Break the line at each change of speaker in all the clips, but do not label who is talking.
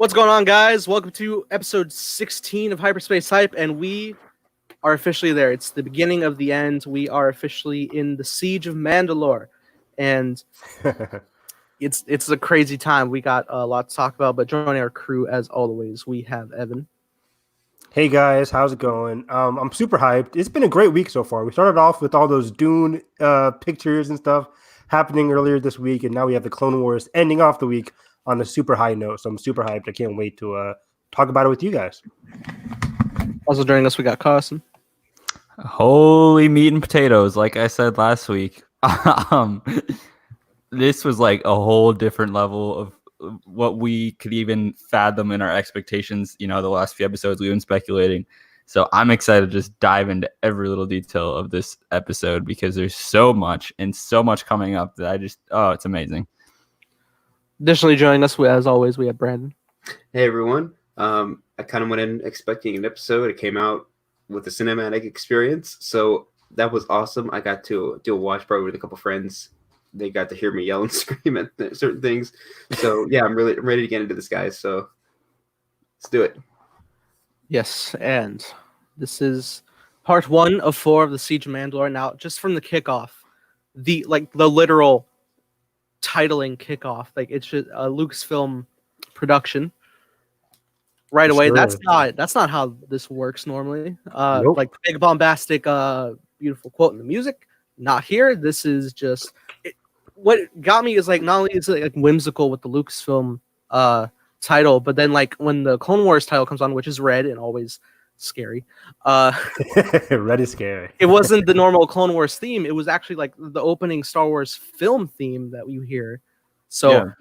What's going on, guys? Welcome to episode 16 of Hyperspace Hype, and we are officially there. It's the beginning of the end. We are officially in the siege of Mandalore, and it's a crazy time. We got a lot to talk about, but joining our crew, as always, we have Evan.
Hey guys, how's it going? I'm super hyped. It's been a great week so far. We started off with all those Dune pictures and stuff happening earlier this week, and now we have the Clone Wars ending off the week on a super high note. So I'm super hyped. I can't wait to talk about it with you guys.
Also joining us, we got Carson.
Holy meat and potatoes, like I said last week. This was like a whole different level of what we could even fathom in our expectations. The last few episodes we've been speculating. So I'm excited to just dive into every little detail of this episode because there's so much coming up that it's amazing.
Additionally joining us, as always, we have Brandon.
Hey everyone. I kind of went in expecting an episode. It came out with a cinematic experience, so that was awesome. I got to do a watch party with a couple friends. They got to hear me yell and scream at certain things. So yeah, I'm ready to get into this, guys. So let's do it.
Yes, and this is part 1 of 4 of the Siege of Mandalore. Now, just from the kickoff, the literal titling kickoff, like it's just a Lucasfilm production. Right away,
Sure.
That's not how this works normally.
Nope.
Like big bombastic, beautiful quote in the music. Not here. This is just what got me is like not only is it like whimsical with the Lucasfilm title, but then like when the Clone Wars title comes on, which is red and always scary.
Red is scary.
It wasn't the normal Clone Wars theme. It was actually like the opening Star Wars film theme that you hear. So,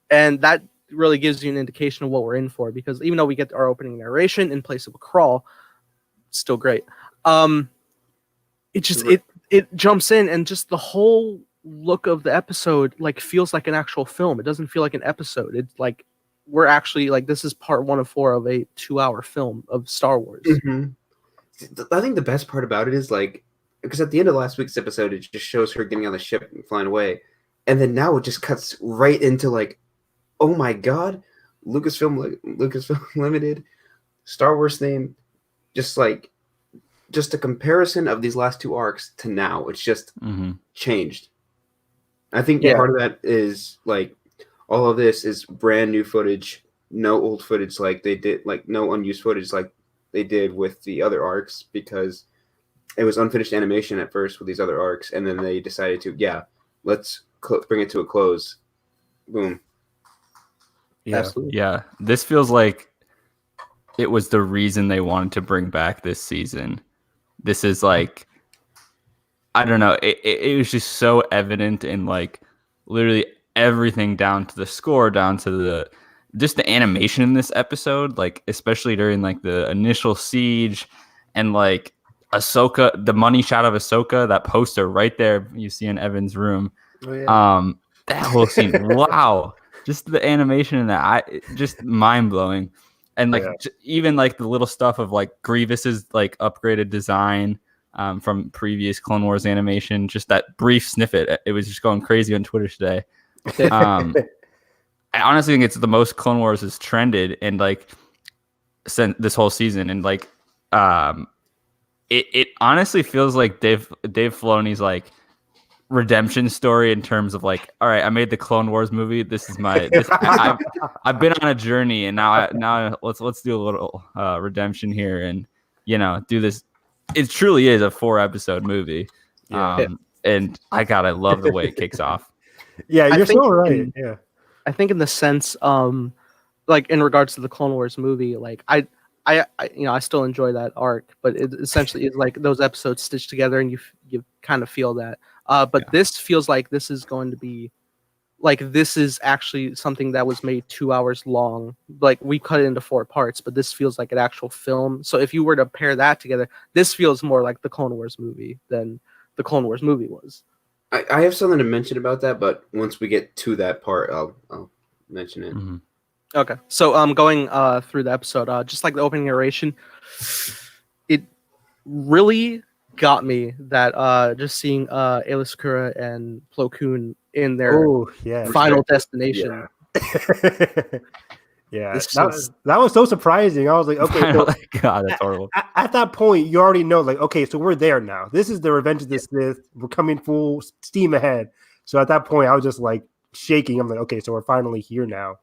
and that really gives you an indication of what we're in for, because even though we get our opening narration in place of a crawl, still great. It jumps in, and just the whole look of the episode like feels like an actual film. It doesn't feel like an episode. It's like we're actually like this is part 1 of 4 of a 2-hour film of Star Wars.
Mm-hmm. I think the best part about it is like, because at the end of last week's episode, it just shows her getting on the ship and flying away, and then now it just cuts right into like, oh my god, Lucasfilm Limited, Star Wars theme, just a comparison of these last 2 arcs to now. It's just changed. I think part of that is like all of this is brand new footage, no old footage like they did, like no unused footage like they did with the other arcs, because it was unfinished animation at first with these other arcs, and then they decided to let's bring it to a close. Boom.
Yeah.
Absolutely.
Yeah, this feels like it was the reason they wanted to bring back this season. This is like, I don't know, it was just so evident in like literally everything, down to the score, down to the animation in this episode, like especially during like the initial siege, and like Ahsoka, the money shot of Ahsoka, that poster right there you see in Evan's room.
Oh, yeah.
That whole scene, wow. Just the animation in that, just mind blowing, and like even like the little stuff of like Grievous's like upgraded design from previous Clone Wars animation. Just that brief snippet, it was just going crazy on Twitter today. I honestly think it's the most Clone Wars has trended in like since this whole season, and like it honestly feels like Dave Filoni's like redemption story in terms of like, all right, I made the Clone Wars movie. This is I've been on a journey, and now let's do a little redemption here, and do this. It truly is a 4-episode movie, and I love the way it kicks off.
Yeah, you're so right. Yeah,
I think in the sense, like in regards to the Clone Wars movie, like I still enjoy that arc, but it essentially is like those episodes stitched together, and you kind of feel that. But this feels like this is going to be like, this is actually something that was made 2 hours long. Like we cut it into 4 parts, but this feels like an actual film. So if you were to pair that together, this feels more like the Clone Wars movie than the Clone Wars movie was.
I have something to mention about that, but once we get to that part, I'll mention it.
Mm-hmm.
Okay, so going through the episode, just like the opening narration, it really got me that just seeing Aayla Secura and Plo Koon in their final destination.
Yeah. Yeah,
This
that,
is-
that was so surprising. I was like, okay, so
God, that's horrible.
at that point, you already know, like, okay, so we're there now. This is the Revenge of the Sith. We're coming full steam ahead. So at that point, I was just like shaking. I'm like, okay, so we're finally here now.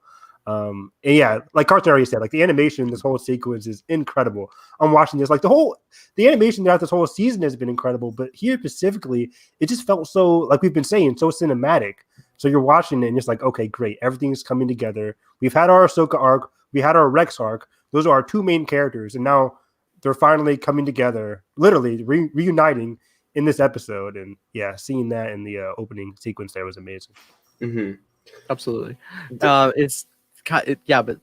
And yeah, like Carson already said, like the animation in this whole sequence is incredible. I'm watching this, like the animation throughout this whole season has been incredible, but here specifically, it just felt so, like we've been saying, so cinematic. So you're watching it and it's like, okay, great, everything's coming together. We've had our Ahsoka arc, we had our Rex arc. Those are our two main characters, and now they're finally coming together, literally reuniting in this episode. And yeah, seeing that in the opening sequence there was amazing.
Mm-hmm.
Absolutely. But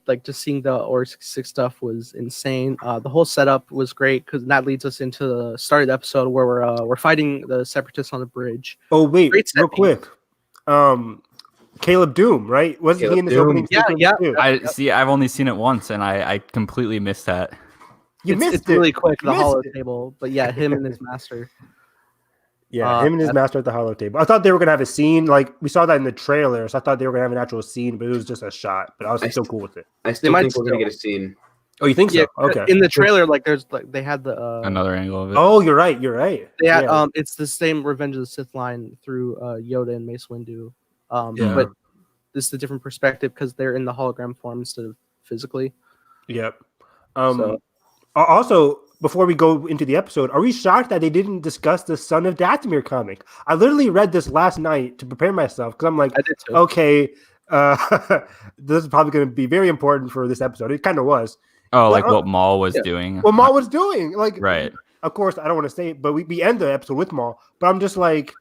like just seeing the Order 66 stuff was insane. The whole setup was great because that leads us into the start of the episode where we're fighting the Separatists on the bridge.
Oh wait,
Great
real
setting.
quick. Caleb Doom, right? Wasn't
Caleb
he in this
Doom.
opening sequence too?
I've only seen it once, and I completely missed that.
It's really quick, the holo table, but yeah, him and his master.
Yeah, him and his master at the holo table. I thought they were gonna have a scene, like we saw that in the trailer, so I thought they were gonna have an actual scene, but it was just a shot. But I was still cool with it.
I still think we're gonna get a scene.
Oh, you think so? Okay.
In the trailer, like there's like they had the
Another angle of it.
Oh, you're right.
They had, it's the same Revenge of the Sith line through Yoda and Mace Windu. But this is a different perspective because they're in the hologram form instead of physically.
Yep. Also, before we go into the episode, are we shocked that they didn't discuss the Son of Dathomir comic? I literally read this last night to prepare myself because I'm like,
I did too.
Okay, this is probably going to be very important for this episode. It kind of was.
Oh, like what Maul was doing.
What Maul was doing. Like,
right.
Of course, I don't want to say it, but we end the episode with Maul. But I'm just like,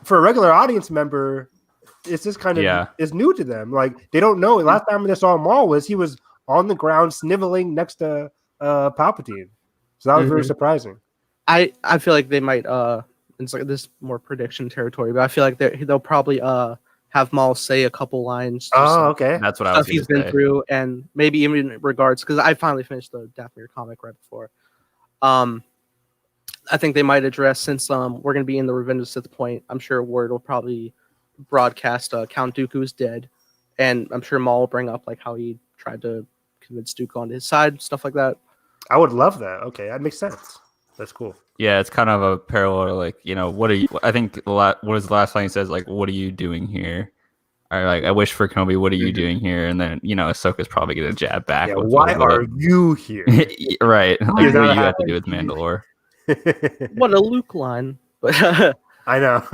for a regular audience member, it's just kind of is new to them. Like, they don't know. Last time they saw Maul he was on the ground sniveling next to Palpatine. So that was very surprising.
I feel like they might it's like this more prediction territory, but I feel like they'll probably have Maul say a couple lines.
Okay.
That's what I was
he's been through, and maybe even in regards, because I finally finished the Dathomir comic right before. I think they might address, since we're going to be in the Revenge of the Sith point, I'm sure Word will probably broadcast Count Dooku is dead, and I'm sure Maul will bring up like how he tried to convince Dooku onto his side, stuff like that.
I would love that. Okay, that makes sense. That's cool.
Yeah, it's kind of a parallel, like, what are you? I think what is the last line he says? Like, what are you doing here? Or like, I wish for Kenobi, what are you doing here? And then Ahsoka's probably gonna jab back.
Yeah, why are you here?
Right. Like, what do you have to do with Mandalore?
What a Luke line. But
I know.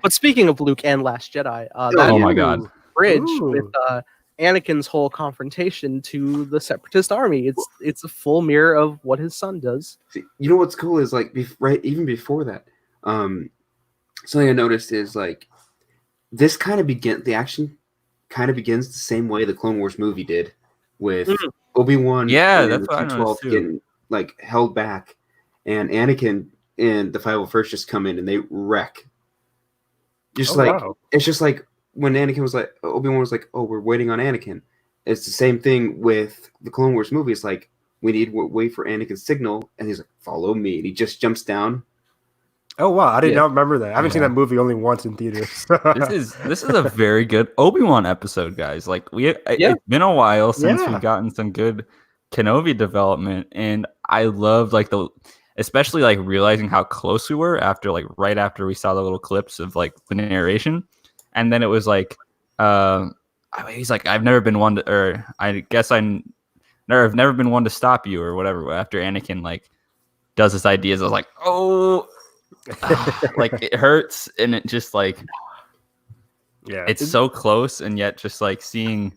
But speaking of Luke and Last Jedi,
oh my God,
bridge with Anakin's whole confrontation to the Separatist army. It's a full mirror of what his son does.
See, you know what's cool is like even before that, something I noticed is like this kind of the action kind of begins the same way the Clone Wars movie did with Obi-Wan.
Yeah, that's what I noticed too.
Getting like held back, and Anakin and the 501st just come in and they wreck. It's just like when Anakin was like, Obi-Wan was like, oh, we're waiting on Anakin. It's the same thing with the Clone Wars movie. It's like, we need to wait for Anakin's signal. And he's like, follow me. And he just jumps down.
Oh, wow. I did not remember that. I haven't seen that movie only once in theaters.
This is a very good Obi-Wan episode, guys. Like, it's been a while since we've gotten some good Kenobi development. And I loved, like, especially, like, realizing how close we were right after we saw the little clips of, like, the narration. And then it was like, he's like, I've never been one to, or I guess I've never been one to stop you or whatever. After Anakin like does his ideas, I was like, like it hurts, and it just like, it's so close, and yet just like seeing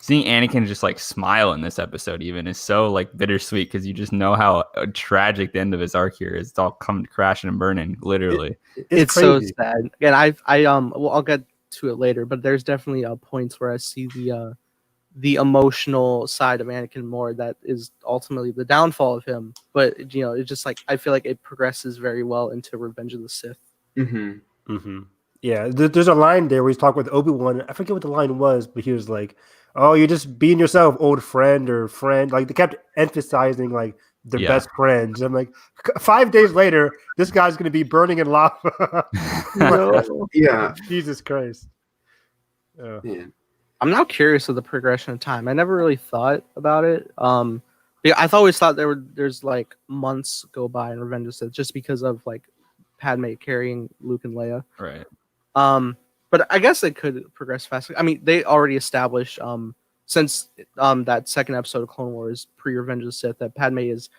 Anakin just like smile in this episode even is so like bittersweet because you just know how tragic the end of his arc here is. It's all coming crashing and burning, literally.
It's so sad. And I'll get to it later, but there's definitely points where I see the emotional side of Anakin more that is ultimately the downfall of him. But it's just like I feel like it progresses very well into Revenge of the Sith.
Yeah, there's a line there where he's talking with Obi-Wan. I forget what the line was, but he was like, oh, you're just being yourself, old friend or friend. Like, they kept emphasizing, like, their best friends. I'm like, 5 days later, this guy's going to be burning in lava.
Yeah.
Jesus Christ.
Yeah.
I'm now curious of the progression of time. I never really thought about it. Yeah, I've always thought there's like months go by in Revenge of the Sith just because of like Padme carrying Luke and Leia.
Right.
But I guess it could progress faster. I mean, they already established since that second episode of Clone Wars pre-Revenge of the Sith that Padme is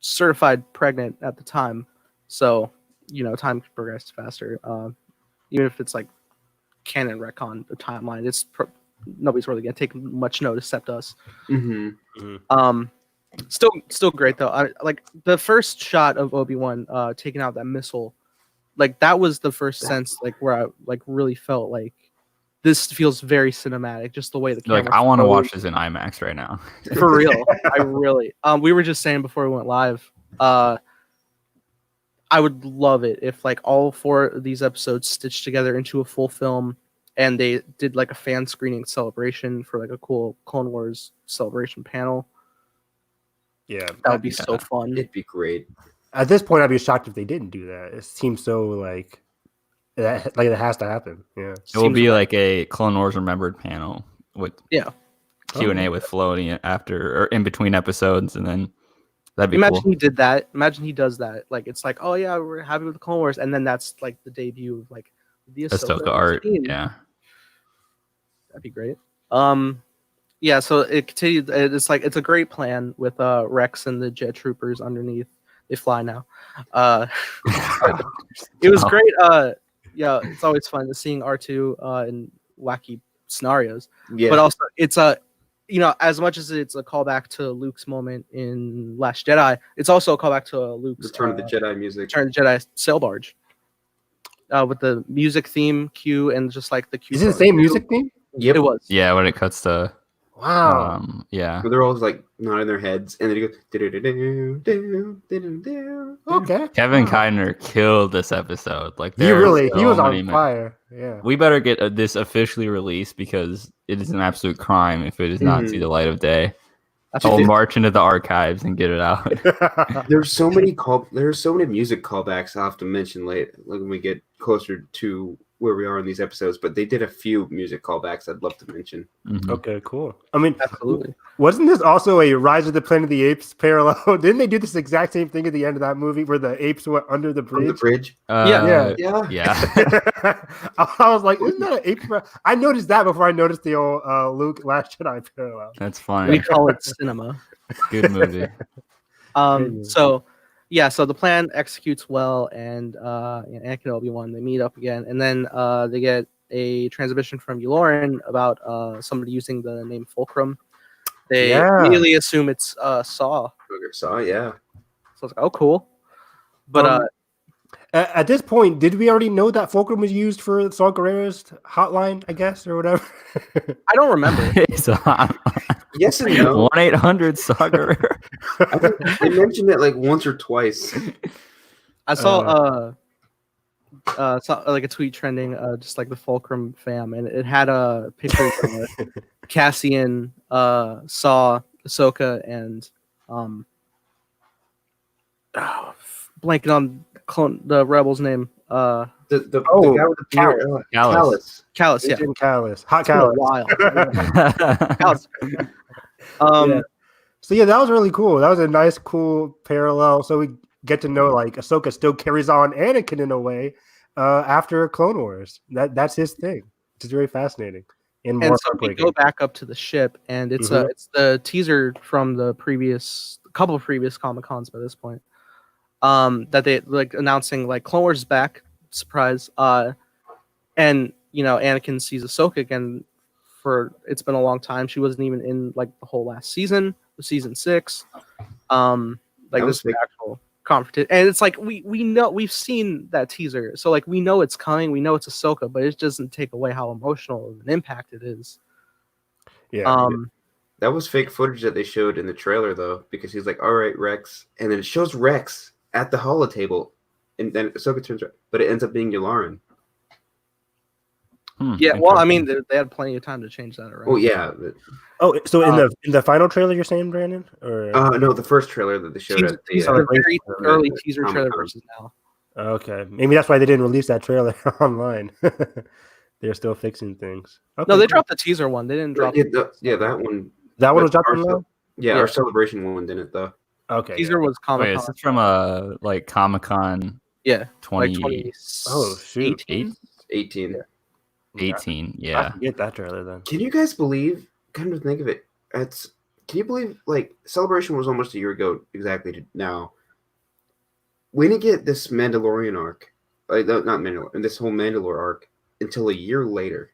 certified pregnant at the time, so time can progress faster. Even if it's like canon retcon the timeline, nobody's really gonna take much notice except us. Still great though. I like the first shot of Obi-Wan taking out that missile. Like that was the first sense like where I like really felt like this feels very cinematic. Just the way the camera.
Like I want to watch this in IMAX right now.
For real. I really. We were just saying before we went live. I would love it if like all 4 of these episodes stitched together into a full film, and they did like a fan screening celebration for like a cool Clone Wars celebration panel.
Yeah,
that would be so fun.
It'd be great.
At this point, I'd be shocked if they didn't do that. It seems so like it has to happen. Yeah,
it will be like a Clone Wars Remembered panel with Q&A with Filoni after or in between episodes, and then that'd be
Imagine
cool.
he did that. Imagine he does that. Like it's like, oh yeah, we're happy with the Clone Wars, and then that's like the debut of like the
Ahsoka art. Yeah,
that'd be great. Yeah, so it continued. It's like it's a great plan with Rex and the jet troopers underneath. They fly now. It was great. Yeah, it's always fun to seeing R2 in wacky scenarios.
Yeah.
But also, it's as much as it's a callback to Luke's moment in Last Jedi, it's also a callback to Luke's
Return of the Jedi music.
Return of the Jedi sail barge. With the music theme cue and just like the cue.
Is it the same music theme?
Yep.
It was.
Yeah, when it cuts to yeah.
They're all like nodding their heads, and then you go.
Okay.
Kevin Kiner killed this episode. Like
He was on fire. Yeah.
We better get this officially released because it is an absolute crime if it does not see the light of day. I'll march into the archives and get it out.
There's so many music callbacks I'll have to mention later, like when we get closer to where we are in these episodes, but they did a few music callbacks I'd love to mention.
Mm-hmm.
Okay, cool. I mean,
absolutely.
Wasn't this also a Rise of the Planet of the Apes parallel? Didn't they do this exact same thing at the end of that movie where the apes went under the bridge?
From the bridge?
Yeah.
I was like, isn't that an ape? I noticed that before I noticed the old Luke Last Jedi parallel.
That's funny.
We call it cinema.
Good movie.
So the plan executes well, and Anakin and Obi-Wan, they meet up again, and then they get a transmission from Yularen about somebody using the name Fulcrum. They immediately assume it's Saw.
Saw, yeah.
So I was like, oh, cool. But
at this point, did we already know that Fulcrum was used for Saw Gerrera's hotline, I guess, or whatever?
I don't remember.
Yes and no.
1-800-Saw Gerrera.
I think they mentioned it like once or twice.
I saw like a tweet trending, just like the Fulcrum fam, and it had a picture of Cassian, Saw, Ahsoka, and blanking on the rebel's name.
The guy with the beard.
Callus.
Callus, yeah.
Callus. Hot
It's been a
Callus.
while. Callus.
Yeah. So yeah, that was really cool. That was a nice, cool parallel. So we get to know like Ahsoka still carries on Anakin in a way after Clone Wars. That's his thing. It's very fascinating. And
so we go back up to the ship, and it's it's the teaser from the couple of previous Comic-Cons by this point. That they like announcing like Clone Wars is back, surprise. And Anakin sees Ahsoka again. It's been a long time. She wasn't even in like the whole last season, season 6. Like this actual confrontation, and it's like we know we've seen that teaser, so like we know it's coming. We know it's Ahsoka, but it doesn't take away how emotional of an impact it is.
Yeah.
That was fake footage that they showed in the trailer though, because he's like, "All right, Rex," and then it shows Rex at the holotable, and then Ahsoka turns around, but it ends up being Yularen.
Yeah, well, I mean, they had plenty of time to change that around.
Oh yeah.
So in the final trailer, you're saying, Brandon? Or
no, the first trailer that they showed at
the very early teaser trailer versus now.
Okay, maybe that's why they didn't release that trailer online. They're still fixing things. Okay.
No, they dropped the teaser one. They didn't drop.
That one.
That one was
but
dropping
our,
now?
Yeah, our celebration one didn't though.
Okay.
Teaser was Comic
Wait,
Con.
is this from like Comic-Con
Yeah,
2018?
Oh shoot.
18.
18,
I
yeah.
forget that trailer then.
Can you guys believe? Come to think of it, can you believe like Celebration was almost a year ago exactly to now. We didn't get this Mandalorian arc, not Mandalore, this whole Mandalore arc until a year later.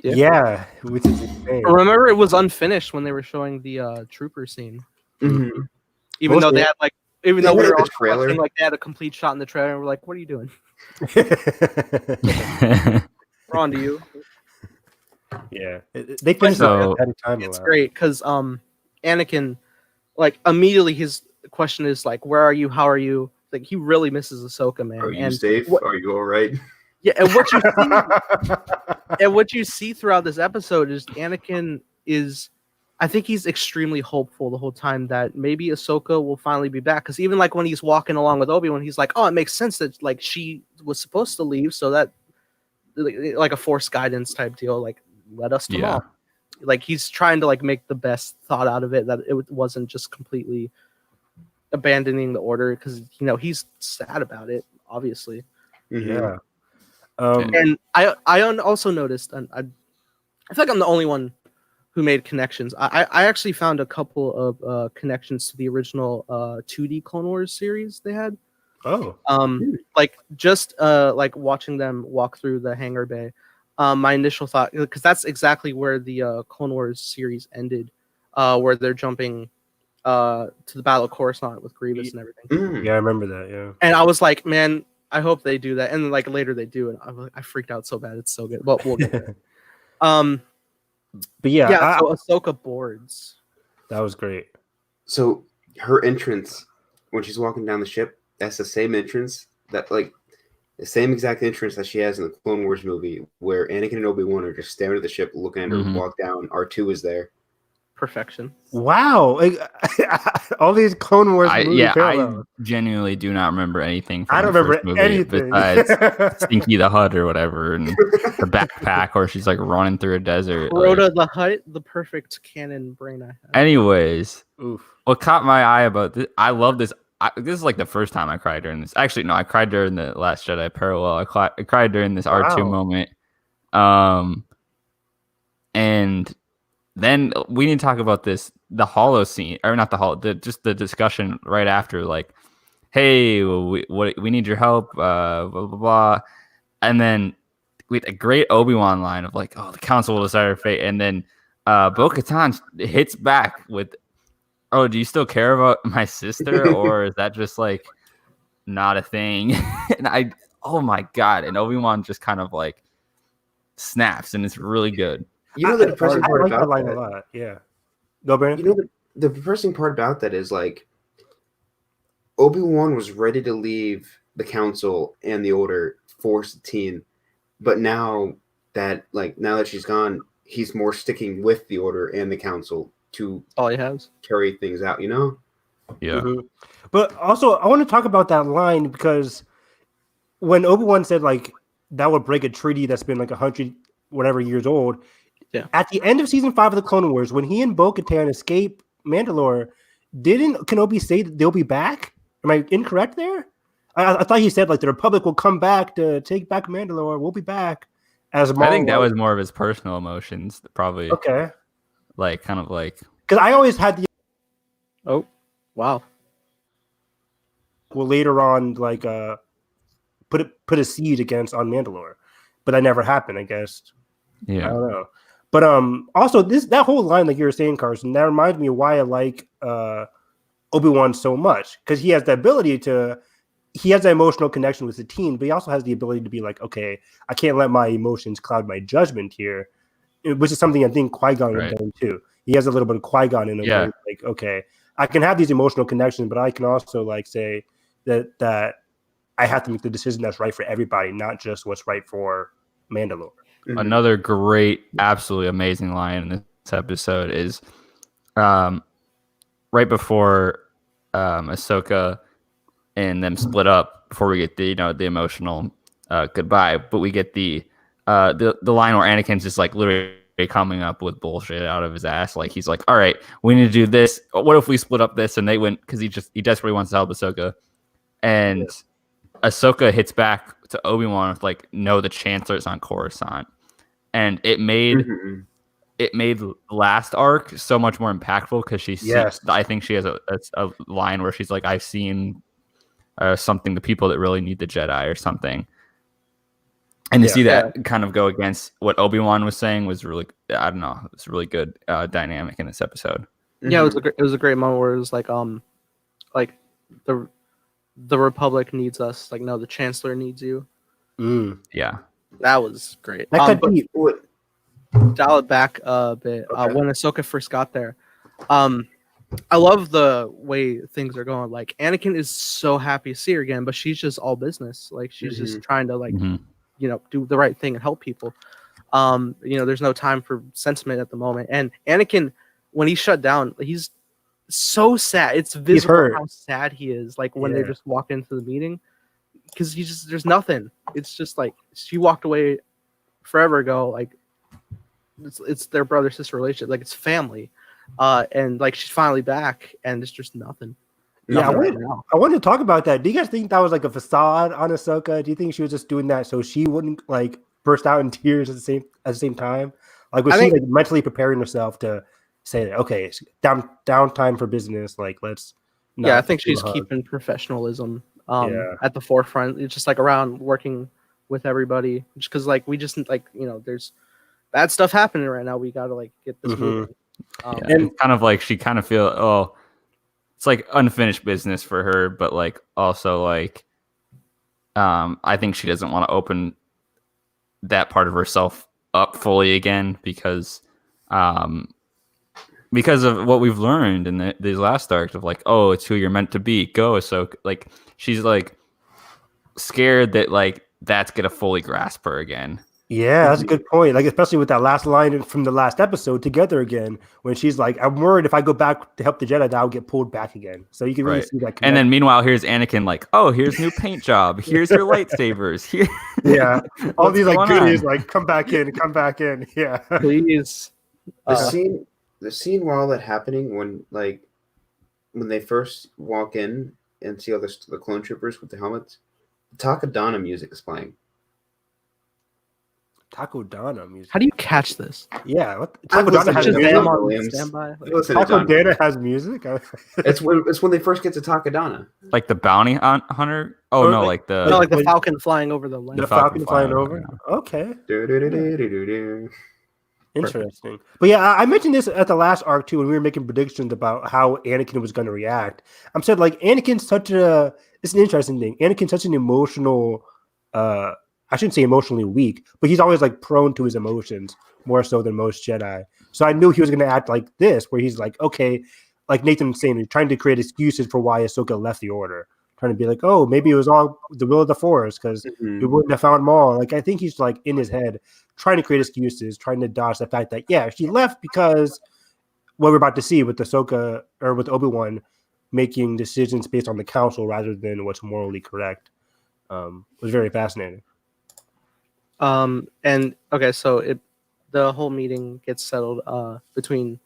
Yeah, which is insane.
Remember, it was unfinished when they were showing the trooper scene.
Mm-hmm.
Even though they had even though we were all
trailer,
like they had a complete shot in the trailer, and we're like, "What are you doing?" We're on to you.
Yeah, they finished
So,
at a time.
It's great because Anakin, like immediately his question is like, "Where are you? How are you?" Like he really misses Ahsoka, man.
Are you safe? Are you all right?
Yeah, and what you see throughout this episode is Anakin is, I think he's extremely hopeful the whole time that maybe Ahsoka will finally be back. Because even like when he's walking along with Obi-Wan, he's like, "Oh, it makes sense that like she was supposed to leave, so that like a force guidance type deal, like let us tomorrow." Like he's trying to like make the best thought out of it, that it wasn't just completely abandoning the order, because he's sad about it, obviously.
Yeah.
And I also noticed, and I feel like I'm the only one who made connections. I actually found a couple of connections to the original 2D Clone Wars series they had.
Oh.
Like just like watching them walk through the hangar bay. My initial thought, because that's exactly where the Clone Wars series ended, where they're jumping to the Battle of Coruscant with Grievous and everything.
Yeah, I remember that. Yeah.
And I was like, man, I hope they do that. And then, like later they do, and I freaked out so bad. It's so good. But we'll get there.
But yeah,
so Ahsoka boards.
That was great.
So her entrance when she's walking down the ship, that's the same entrance that the same exact entrance that she has in the Clone Wars movie, where Anakin and Obi-Wan are just staring at the ship, looking at her walk down. R2 is there.
Perfection.
Wow. All these Clone Wars movies.
I genuinely do not remember anything from
I don't
the
remember
first movie
anything
besides Stinky the Hut or whatever, and the backpack, or she's like running through a desert.
Rhoda the Hutt, the perfect canon brain I have.
Anyways,
Oof.
What caught my eye about this, I love this. This is like the first time I cried during this. Actually, no, I cried during the Last Jedi parallel. I cried during this R2 moment. And then we need to talk about the holo scene, or not the holo, just the discussion right after, like, hey, we need your help, blah, blah, blah. And then with a great Obi-Wan line of like, oh, the council will decide our fate. And then Bo-Katan hits back with, oh, do you still care about my sister? Or is that just like not a thing? And oh my God. And Obi-Wan just kind of like snaps, and it's really good.
You know the depressing part
like
about
that line
that?
a lot. Yeah. Go, Brandon.
You know the depressing part about that is like Obi-Wan was ready to leave the council and the order for Satine, but now that she's gone, he's more sticking with the order and the council to
all he has
carry things out.
Yeah.
Mm-hmm. But also, I want to talk about that line, because when Obi-Wan said like that would break a treaty that's been like 100 whatever years old.
Yeah.
At the end of season 5 of the Clone Wars, when he and Bo-Katan escape Mandalore, didn't Kenobi say that they'll be back? Am I incorrect there? I thought he said like the Republic will come back to take back Mandalore. We'll be back. I
think that was more of his personal emotions, probably.
Okay.
Like kind of like,
because I always had the.
Oh, wow.
Will later on like put a siege on Mandalore, but that never happened. I guess.
Yeah.
I don't know. But also that whole line, like you were saying, Carson, that reminds me of why I like Obi-Wan so much, because he has the ability he has an emotional connection with Satine, but he also has the ability to be like, okay, I can't let my emotions cloud my judgment here, which is something I think Qui-Gon has done too. He has a little bit of Qui-Gon in him.
Yeah.
Like, okay, I can have these emotional connections, but I can also like say that I have to make the decision that's right for everybody, not just what's right for Mandalore.
Mm-hmm.
Another great, absolutely amazing line in this episode is right before Ahsoka and them split up, before we get the emotional goodbye, but we get the the line where Anakin's just like literally coming up with bullshit out of his ass. Like he's like, all right, we need to do this. What if we split up this? And they went because he desperately wants to help Ahsoka, and Ahsoka hits back to Obi-Wan with like, no, the Chancellor's on Coruscant, and it made last arc so much more impactful because I think she has a line where she's like, I've seen something, the people that really need the Jedi or something. And to see that kind of go against what Obi-Wan was saying was really, I don't know, it's really good dynamic in this episode.
Yeah, it was a great moment where it was like the Republic needs us. Like, no, the Chancellor needs you.
Yeah,
that was great.
That could be.
Dial it back a bit. When Ahsoka first got there, I love the way things are going. Like, Anakin is so happy to see her again, but she's just all business. Like, she's just trying to do the right thing and help people. There's no time for sentiment at the moment. And Anakin, when he shut down, he's so sad. It's visible how sad he is. Like when they just walk into the meeting, because there's nothing. It's just like she walked away forever ago. Like it's their brother sister relationship. Like it's family, and like she's finally back, and it's just nothing.
Yeah, I wanted to talk about that. Do you guys think that was like a facade on Ahsoka? Do you think she was just doing that so she wouldn't like burst out in tears at the same time? Like was she like mentally preparing herself to say, okay, it's downtime for business? Like let's.
I think she's keeping professionalism at the forefront. It's just like around working with everybody, just because like we just like there's bad stuff happening right now. We got to like get this moving.
And kind of like she kind of feel it's like unfinished business for her, but like also like I think she doesn't want to open that part of herself up fully again because of what we've learned in these last arcs of like, oh, it's who you're meant to be. Go, Ahsoka. Like she's like scared that like that's gonna fully grasp her again.
Yeah, that's a good point. Like, especially with that last line from the last episode, Together Again, when she's like, I'm worried if I go back to help the Jedi, I'll get pulled back again. So you can really see that.
And then meanwhile, here's Anakin like, oh, here's new paint job. Here's your lightsabers. Here.
Yeah. All these like goodies, like, come back in. Yeah.
Please.
The scene while that happening, when they first walk in and see all the clone troopers with the helmets, Takadana music is playing.
Takodana music.
How do you catch this?
Yeah, Takodana has music. Takodana has music.
It's when they first get to Takadana.
Like the bounty hunter. Oh no, like the
Falcon flying over the land.
The Falcon flying over. Okay. Interesting. But yeah, I mentioned this at the last arc too when we were making predictions about how Anakin was going to react. I'm saying like Anakin's it's an interesting thing. Anakin's such an emotional. I shouldn't say emotionally weak, but he's always like prone to his emotions more so than most Jedi. So I knew he was going to act like this, where he's like, okay, like Nathan was saying, trying to create excuses for why Ahsoka left the Order, trying to be like, oh, maybe it was all the will of the Force because we wouldn't have found Maul. Like I think he's like in his head trying to create excuses, trying to dodge the fact that she left because what we're about to see with Ahsoka or with Obi-Wan making decisions based on the Council rather than what's morally correct. Was very fascinating.
And okay, so the whole meeting gets settled between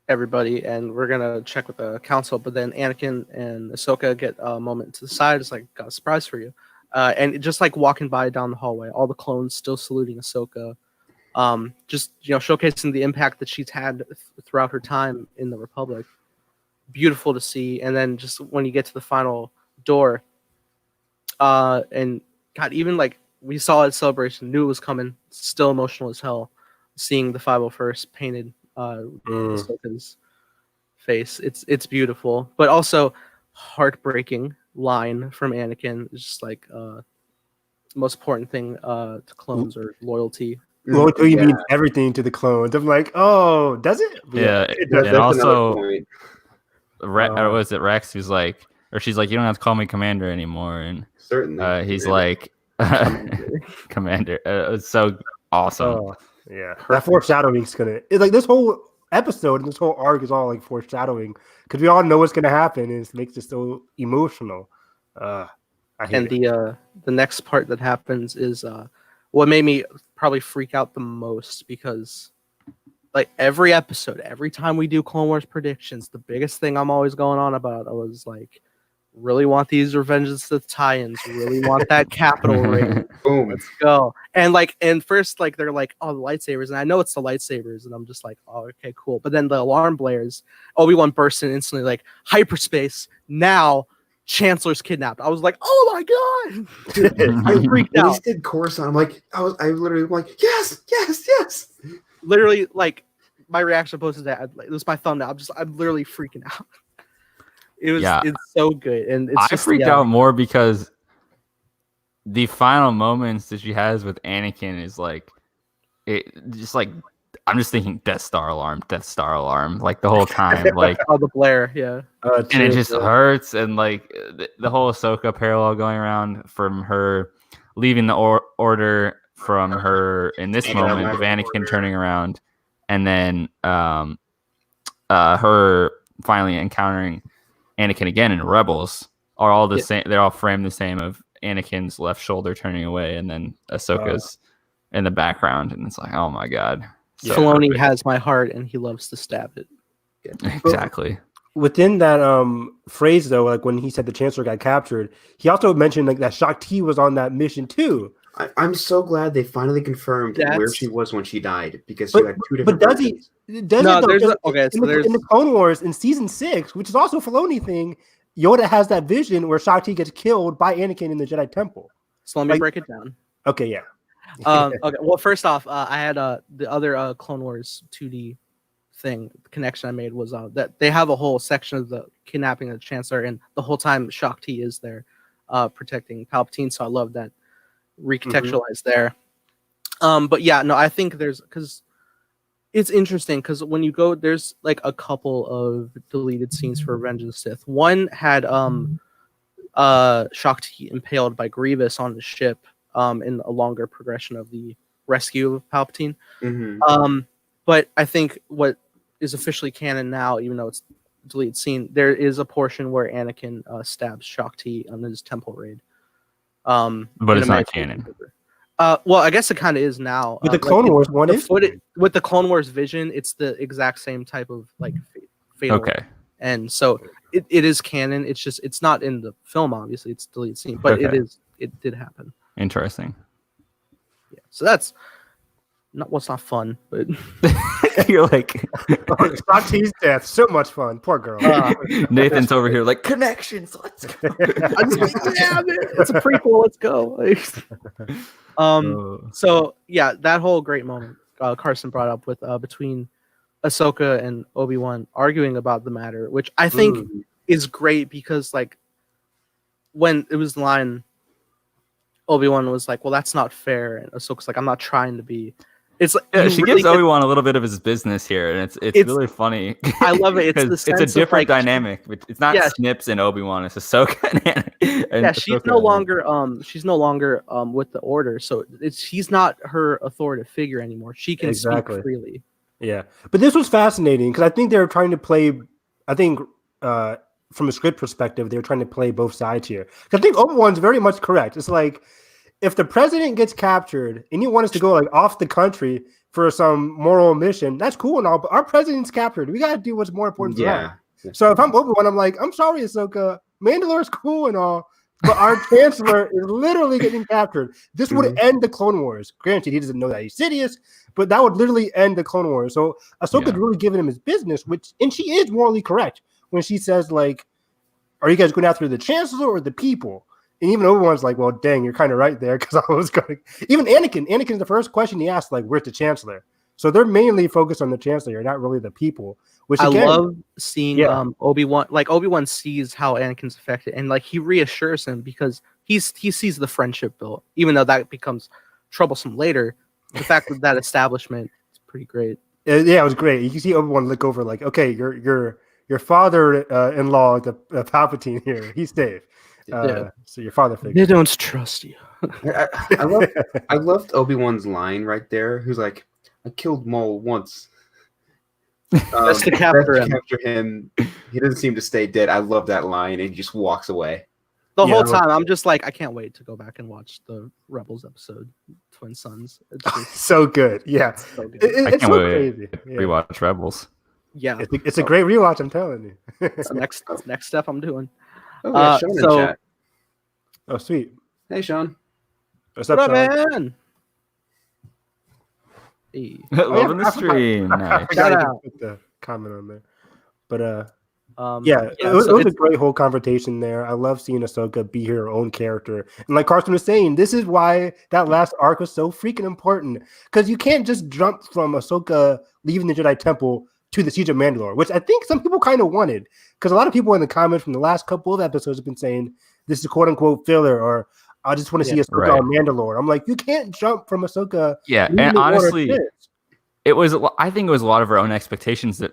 everybody, and we're gonna check with the council. But then Anakin and Ahsoka get a moment to the side. It's like, got a surprise for you, and just like walking by down the hallway, all the clones still saluting Ahsoka, just showcasing the impact that she's had throughout her time in the Republic. Beautiful to see. And then just when you get to the final door, and God, even like we saw at Celebration, knew it was coming. Still emotional as hell, seeing the 501st painted Ahsoka's face. It's beautiful, but also heartbreaking line from Anakin. It's just like the most important thing to clones or loyalty.
Loyalty means everything to the clones. I'm like, oh, does it?
Yeah, it does. And also, or was it Rex who's like, or she's like, you don't have to call me Commander anymore, and
certainly
he's like. Commander, it's so awesome.
Oh, yeah, that foreshadowing is it's like this whole episode and this whole arc is all like foreshadowing because we all know what's gonna happen, and it makes it so emotional. The next part that happens is
what made me probably freak out the most, because like every episode, every time we do Clone Wars predictions, the biggest thing I'm always going on about, I was like, really want these Revenge of the Sith tie-ins, really want that capital raid.
Boom.
Let's go. And first, like, they're like, oh, the lightsabers, and I know it's the lightsabers, and I'm just like, oh, okay, cool. But then the alarm blares, Obi-Wan bursts in instantly, like, hyperspace, now Chancellor's kidnapped. I was like, oh my god. I freaked
When
out.
he said Coruscant, I'm like, I literally like, yes, yes, yes.
Literally, like, my reaction posted that, it was my thumbnail. I'm literally freaking out. It's so good. And it's
I freaked out more because the final moments that she has with Anakin is like, I'm just thinking Death Star alarm, like the whole time, like
oh, the Blair, yeah.
And it just hurts, and like the whole Ahsoka parallel going around from her leaving the order, from her in this moment of Anakin turning around, and then her finally encountering Anakin again in Rebels are all the same. They're all framed the same, of Anakin's left shoulder turning away, and then Ahsoka's in the background, and it's like, oh my god.
So Filoni has my heart, and he loves to stab it.
Exactly.
Within that phrase, though, like when he said the Chancellor got captured, he also mentioned like that Shakti was on that mission too.
I'm so glad they finally confirmed where she was when she died, because she had two different.
But does
versions.
he? Does
no,
it, though,
there's
in the Clone Wars in season 6, which is also a Filoni thing, Yoda has that vision where Shakti gets killed by Anakin in the Jedi Temple.
So let me break it down.
Okay, yeah.
Okay. Well, first off, I had the other Clone Wars 2D thing connection I made was that they have a whole section of the kidnapping of the Chancellor, and the whole time Shakti is there protecting Palpatine. So I love that recontextualized there. But yeah, no, I think because it's interesting, because when you go, there's like a couple of deleted scenes for Revenge of the Sith. One had Shakti impaled by Grievous on the ship in a longer progression of the rescue of Palpatine. But I think what is officially canon now, even though it's a deleted scene, there is a portion where Anakin stabs Shakti on his temple raid.
But it's not canon.
Well, I guess it kind of is now.
With the Clone Wars one,
with the Clone Wars vision, it's the exact same type of like fatal.
Okay.
And so it is canon. It's just it's not in the film, obviously. It's deleted scene, but it did happen.
Interesting.
Yeah. So that's not fun, but
you're like
Shakti's death, so much fun. Poor girl.
Nathan's over here like connections. Let's go.
It's a prequel. Let's go. So yeah, that whole great moment Carson brought up with between Ahsoka and Obi-Wan arguing about the matter, which I think is great, because like when it was the line, Obi-Wan was like, well, that's not fair, and Ahsoka's like, I'm not trying to be. It's like
she really gives Obi-Wan a little bit of his business here, and it's really funny.
I love it. It's
a different dynamic. It's not Snips and Obi-Wan. It's Ahsoka and
she's no longer with the Order, so he's not her authoritative figure anymore. She can speak freely.
Yeah, but this was fascinating because I think they were trying to play. I think from a script perspective, they were trying to play both sides here. I think Obi-Wan's very much correct. It's like, if the president gets captured and you want us to go like off the country for some moral mission, that's cool and all, but our president's captured. We got to do what's more important for us. So if I'm Obi-Wan, I'm like, I'm sorry, Ahsoka. Mandalore's cool and all, but our chancellor is literally getting captured. This would end the Clone Wars. Granted, he doesn't know that he's Sidious, but that would literally end the Clone Wars. So Ahsoka's really giving him his business, and she is morally correct when she says, like, are you guys going after the chancellor or the people? And even Obi-Wan's like, well, dang, you're kind of right there, because I was going. Even Anakin's the first question he asked, like, where's the chancellor? So they're mainly focused on the chancellor, not really the people. Which again,
I love seeing Obi-Wan. Like, Obi-Wan sees how Anakin's affected, and like he reassures him, because he sees the friendship built, even though that becomes troublesome later. The fact that establishment is pretty great.
Yeah, it was great. You can see Obi-Wan look over, like, okay, your father-in-law, the Palpatine here, he's safe. So your father figure.
They don't trust you.
I loved Obi-Wan's line right there. Who's like, I killed Maul once.
That's to capture him.
He doesn't seem to stay dead. I love that line, and he just walks away.
The
Yeah,
whole
that was
time, I'm just like, I can't wait to go back and watch the Rebels episode, Twin Sons. It's just
so good. Yeah,
so good.
I
it's
can't
so
wait
crazy.
to
Yeah.
rewatch Rebels.
Yeah,
It's a great rewatch. I'm telling you.
it's the next step I'm doing.
Oh, we got Sean in
so
chat.
Oh, sweet.
Hey, Sean.
What's
what
up,
up,
Sean?
man? Hey.
Loving the
I
stream. Nice.
forgot you
Shout
put the comment on there. But
Yeah,
it was
so
a
it's-
great whole conversation there. I love seeing Ahsoka be her own character. And like Carson was saying, this is why that last arc was so freaking important. Because you can't just jump from Ahsoka leaving the Jedi Temple to the Siege of Mandalore, which I think some people kind of wanted. Because a lot of people in the comments from the last couple of episodes have been saying this is quote unquote filler, or I just want to see Ahsoka
right.
on Mandalore. I'm like, you can't jump from Ahsoka.
Yeah,
leaving
and
the Order
honestly,
to this.
I think it was a lot of our own expectations that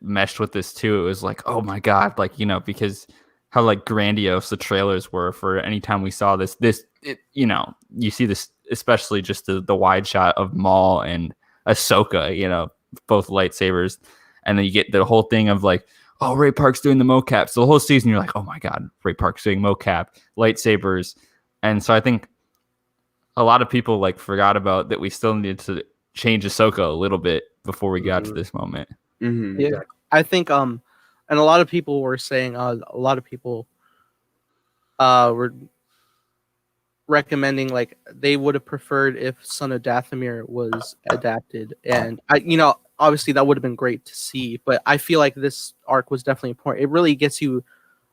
meshed with this too. It was like, oh my god, like, you know, because how like grandiose the trailers were for any time we saw this, you know, you see this, especially just the wide shot of Maul and Ahsoka, you know, both lightsabers, and then you get the whole thing of like, oh, Ray Park's doing the mocap. So the whole season you're like, oh my god, Ray Park's doing mocap, lightsabers. And so I think a lot of people like forgot about that we still needed to change Ahsoka a little bit before we got to this moment.
Mm-hmm.
yeah, I think and a lot of people were saying a lot of people were recommending like they would have preferred if Son of Dathomir was adapted, and obviously that would have been great to see, but I feel like this arc was definitely important. It really gets you,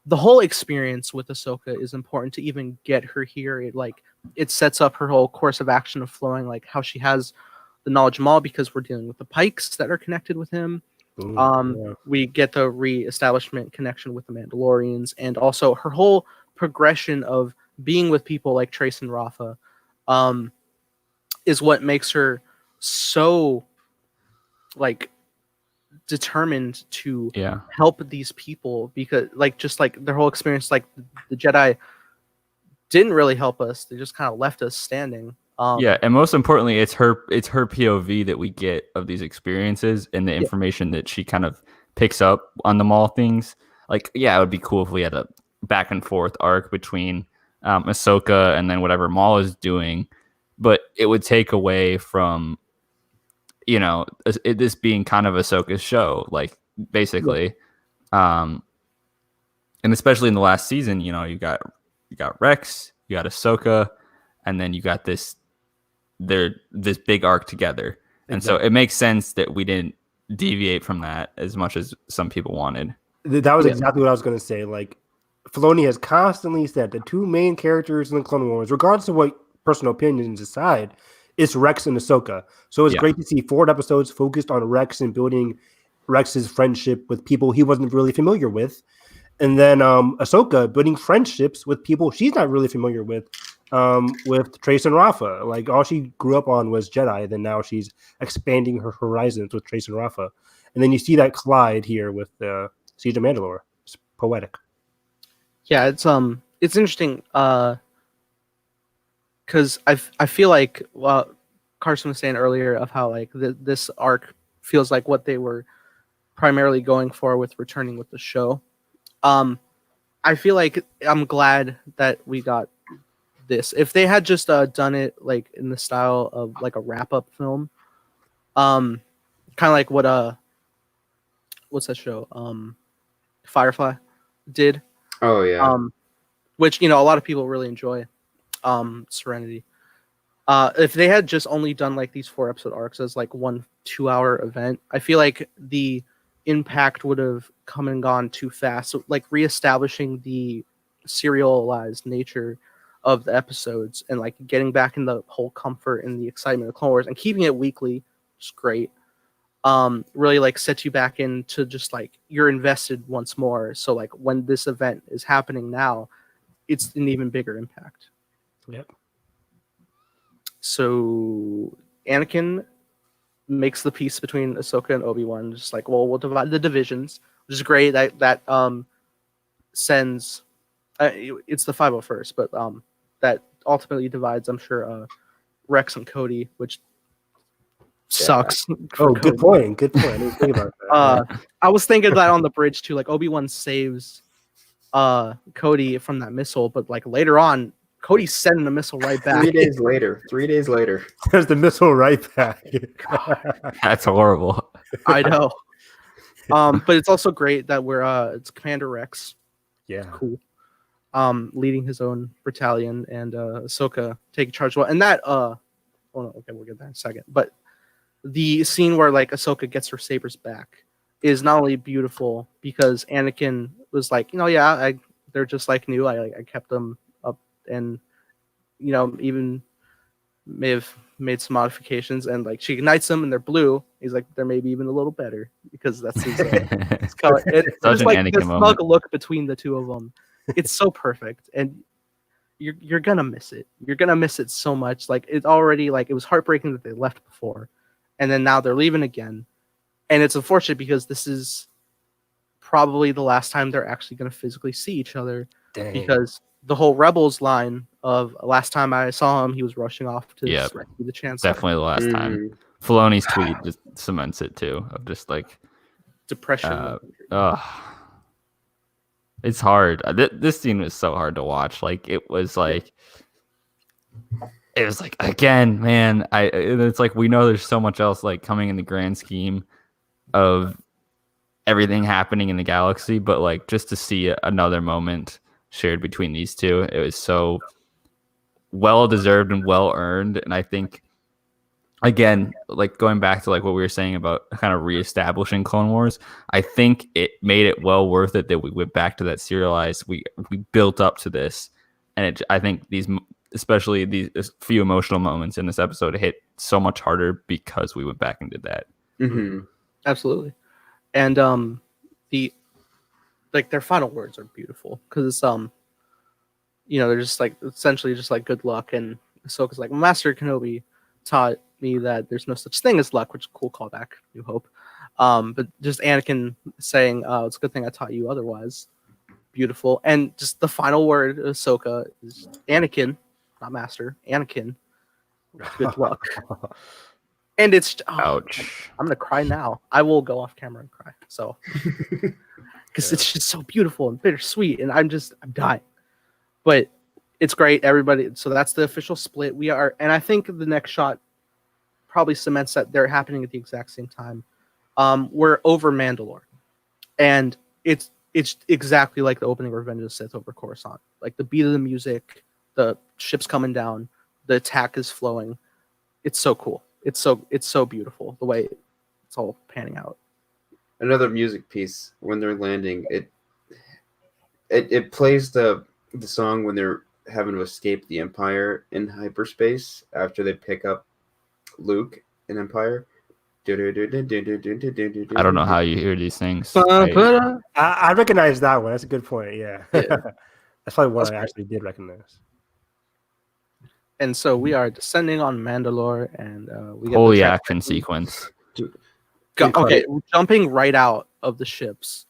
the whole experience with Ahsoka is important to even get her here. It sets up her whole course of action of flowing, like how she has the knowledge of Maul because we're dealing with the Pikes that are connected with him.
Yeah.
We get the re-establishment connection with the Mandalorians, and also her whole progression of being with people like Trace and Rafa is what makes her so like determined to help these people, because like just like their whole experience, like the Jedi didn't really help us, they just kind of left us standing.
And most importantly, it's her POV that we get of these experiences and the information that she kind of picks up on the Maul things. Like, yeah, it would be cool if we had a back and forth arc between Ahsoka and then whatever Maul is doing, but it would take away from, you know, this being kind of Ahsoka's show, like basically. And especially in the last season, you know, you got Rex, you got Ahsoka, and then you got this big arc together. And so it makes sense that we didn't deviate from that as much as some people wanted.
That was exactly what I was going to say. Like, Filoni has constantly said the two main characters in the Clone Wars, regardless of what personal opinions aside, it's Rex and Ahsoka. So it's great to see 4 episodes focused on Rex and building Rex's friendship with people he wasn't really familiar with. And then Ahsoka building friendships with people she's not really familiar with Trace and Rafa. Like, all she grew up on was Jedi, then now she's expanding her horizons with Trace and Rafa. And then you see that collide here with Siege of Mandalore. It's poetic.
Yeah, it's interesting because I feel like Carson was saying earlier of how like this arc feels like what they were primarily going for with returning with the show. I feel like I'm glad that we got this. If they had just done it like in the style of like a wrap-up film, kind of like what what's that show, Firefly did.
Oh yeah.
Which, you know, a lot of people really enjoy, Serenity. If they had just only done like these 4-episode arcs as like 1 2-hour event, I feel like the impact would have come and gone too fast. So like reestablishing the serialized nature of the episodes and like getting back in the whole comfort and the excitement of Clone Wars and keeping it weekly is great. Really like sets you back into just like you're invested once more. So like when this event is happening now, it's an even bigger impact.
Yep.
So Anakin makes the peace between Ahsoka and Obi-Wan, just like, well, we'll divide the divisions, which is great. That sends it's the 501st, but that ultimately divides, I'm sure, Rex and Cody, which sucks.
Oh, good point. I didn't think about that.
I was thinking that on the bridge too, like Obi-Wan saves Cody from that missile, but like later on, Cody's sending a missile right back.
3 days later. 3 days later.
There's the missile right back.
That's horrible.
I know. But it's also great that it's Commander Rex,
Yeah.
cool, leading his own battalion, and Ahsoka taking charge. Well, and that oh no, okay, we'll get that in a second. But the scene where like Ahsoka gets her sabers back is not only beautiful because Anakin was like, they're just like new. I kept them up, and even may have made some modifications, and like she ignites them and they're blue. He's like, they're maybe even a little better because that's his color. It's
Such an
like
Anakin
this
moment.
snug look between the two of them. It's so perfect, and you're gonna miss it. You're gonna miss it so much. Like it's already like it was heartbreaking that they left before, and then now they're leaving again, and it's unfortunate because this is probably the last time they're actually gonna physically see each other.
Dang.
Because the whole Rebels line of last time I saw him, he was rushing off to
Yep.
rescue the Chancellor.
Definitely the last time.
Mm.
Filoni's tweet just cements it too. Of just like,
Depression.
it's hard. This scene was so hard to watch. Like it was like again, man. It's like we know there's so much else like coming in the grand scheme of everything happening in the galaxy, but like just to see another moment shared between these two, it was so well deserved and well earned. And I think again, like going back to like what we were saying about kind of reestablishing Clone Wars, I think it made it well worth it that we went back to that serialized. We built up to this, and I think especially these few emotional moments in this episode hit so much harder because we went back and did that.
Mm-hmm.
Absolutely. And their final words are beautiful because it's they're just like essentially just like good luck, and Ahsoka's like, Master Kenobi taught me that there's no such thing as luck, which is a cool callback, New Hope. But just Anakin saying, it's a good thing I taught you otherwise. Beautiful. And just the final word of Ahsoka is Anakin, not Master, Anakin. Good luck. And it's
Ouch.
I'm gonna cry now. I will go off camera and cry. So because it's just so beautiful and bittersweet, and I'm dying. But it's great, everybody. So that's the official split. And I think the next shot probably cements that they're happening at the exact same time. We're over Mandalore, and it's exactly like the opening of Revenge of the Sith over Coruscant. Like the beat of the music, the ship's coming down, the attack is flowing. It's so cool. It's so beautiful the way it's all panning out.
Another music piece when they're landing. It plays the song when they're having to escape the Empire in hyperspace after they pick up Luke in Empire.
I don't know how you hear these things.
I recognize that one. That's a good point. Yeah. That's probably one I actually did recognize.
And so we are descending on Mandalore, and we get
Holy
the
action sequence.
Okay, jumping right out of the ships,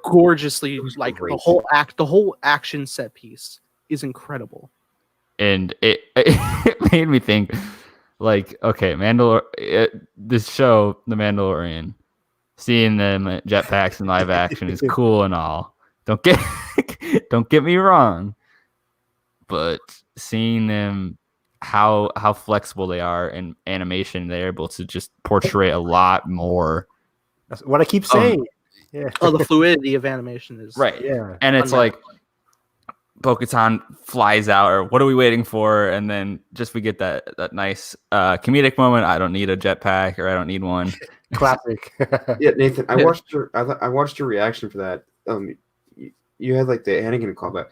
gorgeously, like
great.
the whole action set piece is incredible.
And it made me think, like, okay, this show, The Mandalorian, seeing them at jetpacks in live action is cool and all. Don't get me wrong, but seeing them how flexible they are in animation, they're able to just portray a lot more.
That's what I keep saying. Yeah.
Oh, the fluidity of animation is
right.
Yeah.
And it's like Bo-Katan flies out, or what are we waiting for? And then just we get that nice comedic moment. I don't need a jetpack, or I don't need one.
Classic.
Yeah, Nathan, I watched your reaction for that. You had like the Anakin callback.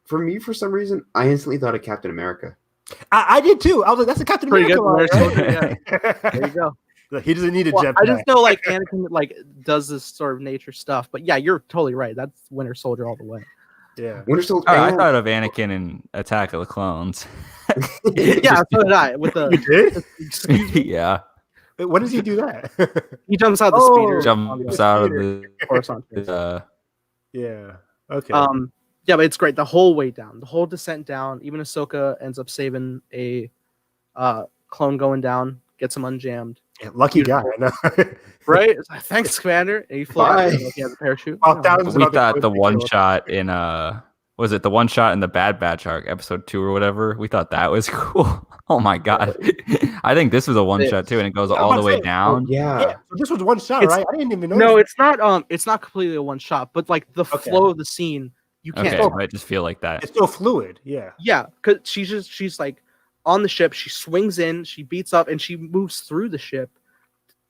For me, for some reason, I instantly thought of Captain America.
I did too. I was like, that's a Captain
pretty
America
good.
line, right?
Yeah. There you go.
He doesn't need a
Well,
jetpack.
I just know like Anakin like does this sort of nature stuff, but yeah, you're totally right. That's Winter Soldier all the way.
Yeah.
Winter Soldier.
I thought of Anakin in Attack of the Clones.
Yeah, so did I. With the
You did?
Yeah.
Wait, when does he do that?
he jumps out the
Oh,
speeder.
Jumps out of the
Coruscant.
Yeah. Okay.
Yeah, but it's great the whole way down, the whole descent down. Even Ahsoka ends up saving a clone going down, gets him unjammed.
Yeah, lucky guy. I know.
right? It's like, thanks, Commander. And he flew out.
Bye.
Like, he has a parachute.
Well,
Yeah.
thousands of
We
other
thought the
quick
one
people-
shot in was it the one shot in the Bad Batch arc, episode 2 or whatever? We thought that was cool. Oh my god. I think this was a one shot too, and it goes
Yeah, I'm
all the
about to
way
say,
down.
Yeah,
Yeah.
so this was one shot,
It's-
right? I didn't even know.
No, it's not completely a one shot, but like the
Okay.
flow of the scene, you can't
Okay,
tell.
it might just feel like that.
It's still fluid. Yeah.
Yeah, because she's like on the ship, she swings in, she beats up, and she moves through the ship,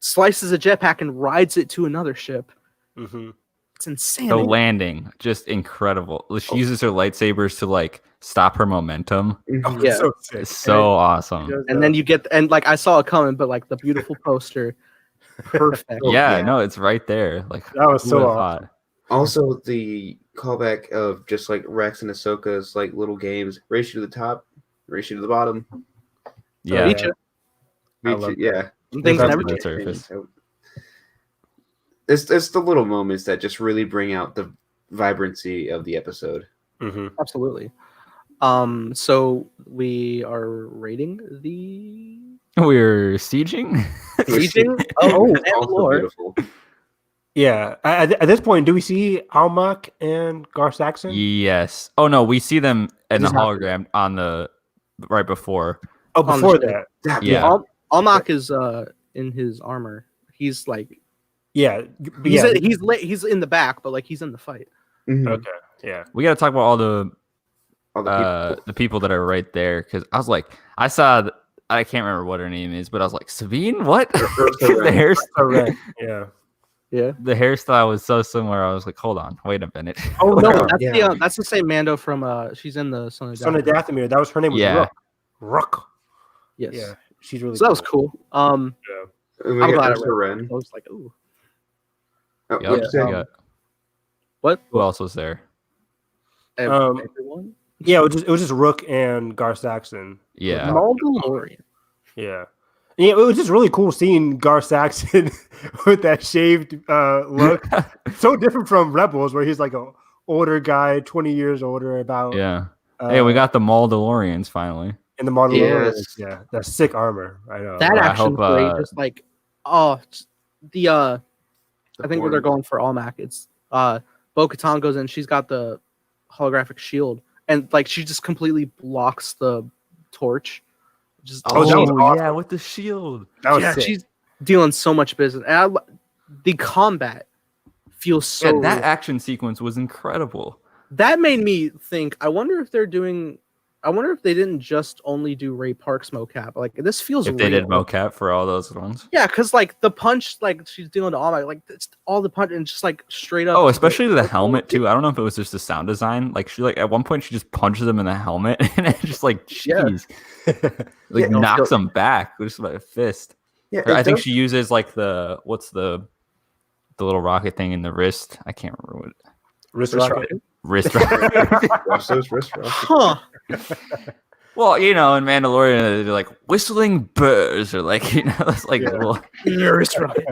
slices a jetpack and rides it to another ship.
Mm-hmm.
It's insane.
The landing, just incredible. She uses her lightsabers to like stop her momentum.
Mhm.
Yeah.
So sick.
It's so awesome.
And then you get and like I saw it coming, but like the beautiful poster, perfect.
Yeah,
yeah.
no, it's right there. Like
That was
who
so
would've
awesome.
thought?
Also, the callback of just like Rex and Ahsoka's like little games, race you to the top, race you to the bottom.
Yeah,
Beat you.
I
Reach
love
it, yeah.
Some things
That's
never
the
change.
surface.
It's the little moments that just really bring out the vibrancy of the episode.
Mm-hmm.
Absolutely. So we are rating the
We're sieging.
sieging of
Also
Mandalore.
beautiful.
Yeah. At this point, do we see Almach and Gar Saxon?
Yes. Oh no, we see them in the
This is after.
hologram on the right before.
Oh,
On
before
the
that.
That-
Yeah.
Almach is in his armor. He's like
Yeah. Yeah.
he's in the back, but like he's in the fight.
Mhm.
Okay. Yeah.
We got to talk about all the
All the people.
the people that are right there, because I was like, I saw. I can't remember what her name is, but I was like, Sabine, what? the hair,
Correct. Yeah.
Yeah.
the hairstyle was so similar. I was like, hold on, wait a minute.
Oh
No,
no.
that's that's the same Mando from she's in the Son of
Son of
Dathomir.
Dathomir. That was her name. Was
Yeah.
Rook. Rook.
Yes.
Yeah. She's really.
So that was cool.
And we
I'm
got
glad I
Ursa
read
Wren.
I was like, ooh.
Oh,
Yep,
what'd you say?
we got-
What?
Who else was there?
Everyone?
Yeah. It was just Rook and Gar Saxon.
Yeah,
Mandalorian.
Yeah. Yeah, it was just really cool seeing Gar Saxon with that shaved look. So different from Rebels, where he's like a older guy, 20 years older. About
yeah. Hey, we got the Mandalorians finally.
in the Mandalorian.
Yes.
Yeah, that sick armor. I know.
That
I
action
hope,
great. Just like the I think where they're
Bourne.
going for Almach, it's Bo-Katan goes in, she's got the holographic shield, and like she just completely blocks the torch. Just
Oh, that was awesome.
yeah, with the shield.
That was
yeah,
sick.
she's dealing so much business. And the combat feels so
Yeah, that
real.
action sequence was incredible.
That made me think, I wonder if they didn't just only do Ray Park's mocap. Like this feels
If they did
real.
mocap for all those ones.
Yeah, because like the punch, like she's dealing to Almach, like it's all the punch and just like straight up.
Oh, especially the helmet too. I don't know if it was just the sound design. Like she at one point she just punches him in the helmet and it just like
Yeah.
jeez, like
Yeah,
knocks him back with just like a fist.
Yeah,
Or I
it
think
does-
she uses like the little rocket thing in the wrist. I can't remember what
Wrist
Wrist
rocket.
wrist rocket.
Watch those wrist rockets.
Huh.
Well, you know, in Mandalorian they're like whistling birds or like it's like
Yeah.
little.
Wrist rocket.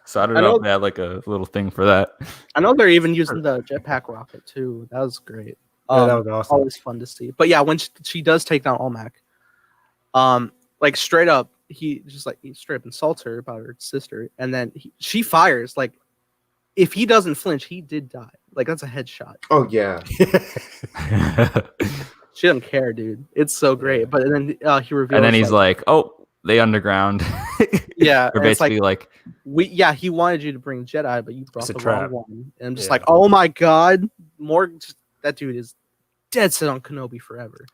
So I don't
I
know
know-
if they had like a little thing for that.
I know they're even using the jetpack rocket too. That was great.
Yeah, that was awesome.
Always fun to see. But yeah, when she does take down Almach, like straight up, he straight up insults her about her sister, and then she fires. Like, if he doesn't flinch, he did die. Like that's a headshot.
Oh yeah.
She doesn't care, dude. It's so great. But then he reveals,
And then he's like, "Oh, they underground."
yeah,
Or
and it's like
basically like,
he wanted you to bring Jedi, but you brought
It's a
the
trap.
wrong one. And I'm just
Yeah.
like, oh my god, that dude is dead set on Kenobi forever.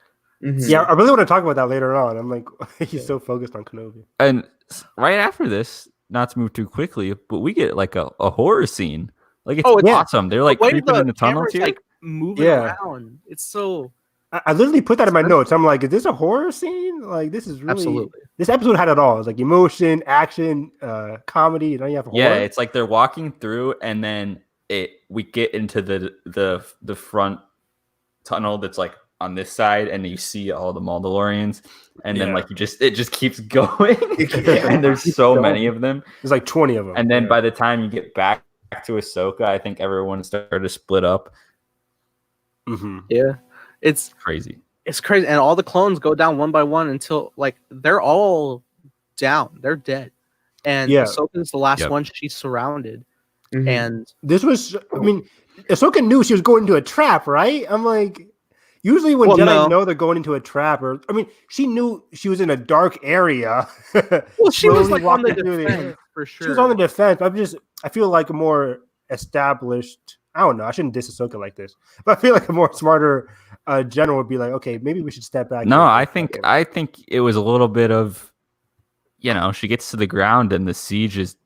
Mhm.
Yeah, I really want to talk about that later on. I'm like, he's
Yeah.
so focused on Kenobi.
and right after this, not to move too quickly, but we get like a horror scene. Like it's
Oh, it's-
awesome. They're like
The way
creeping in the tunnels
camera's,
here.
like moving
Yeah.
around. It's so
I literally put that in my notes. I'm like, is this a horror scene? Like, this is really
absolutely.
This episode had it all. It's like emotion, action, comedy. And then you have horror.
Yeah, it's like they're walking through, and then we get into the front tunnel that's like on this side, and you see all the Mandalorians, and then
Yeah.
like it just keeps going,
Yeah.
and there's
Keeps
so
going.
many of them,
There's like 20 of them.
and then
Yeah.
by the time you get back to Ahsoka, I think everyone started to split up.
Mhm.
Yeah. It's
Crazy.
crazy. And all the clones go down one by one until like they're all down. They're dead. And
Yeah.
Ahsoka's the last
Yep.
one. She's surrounded.
Mhm.
And
This was, I mean, Ahsoka knew she was going into a trap, right? I'm like, usually when
Well,
Jedi
no.
know they're going into a trap, or I mean, she knew she was in a dark area.
well, she was
slowly
like on the
walking through
defense for sure.
She was on the defense. I feel like a more established. I don't know. I shouldn't diss Ahsoka like this, but I feel like a more smarter general would be like, okay, maybe we should step back.
No,
here.
I think it was a little bit of, she gets to the ground and the siege is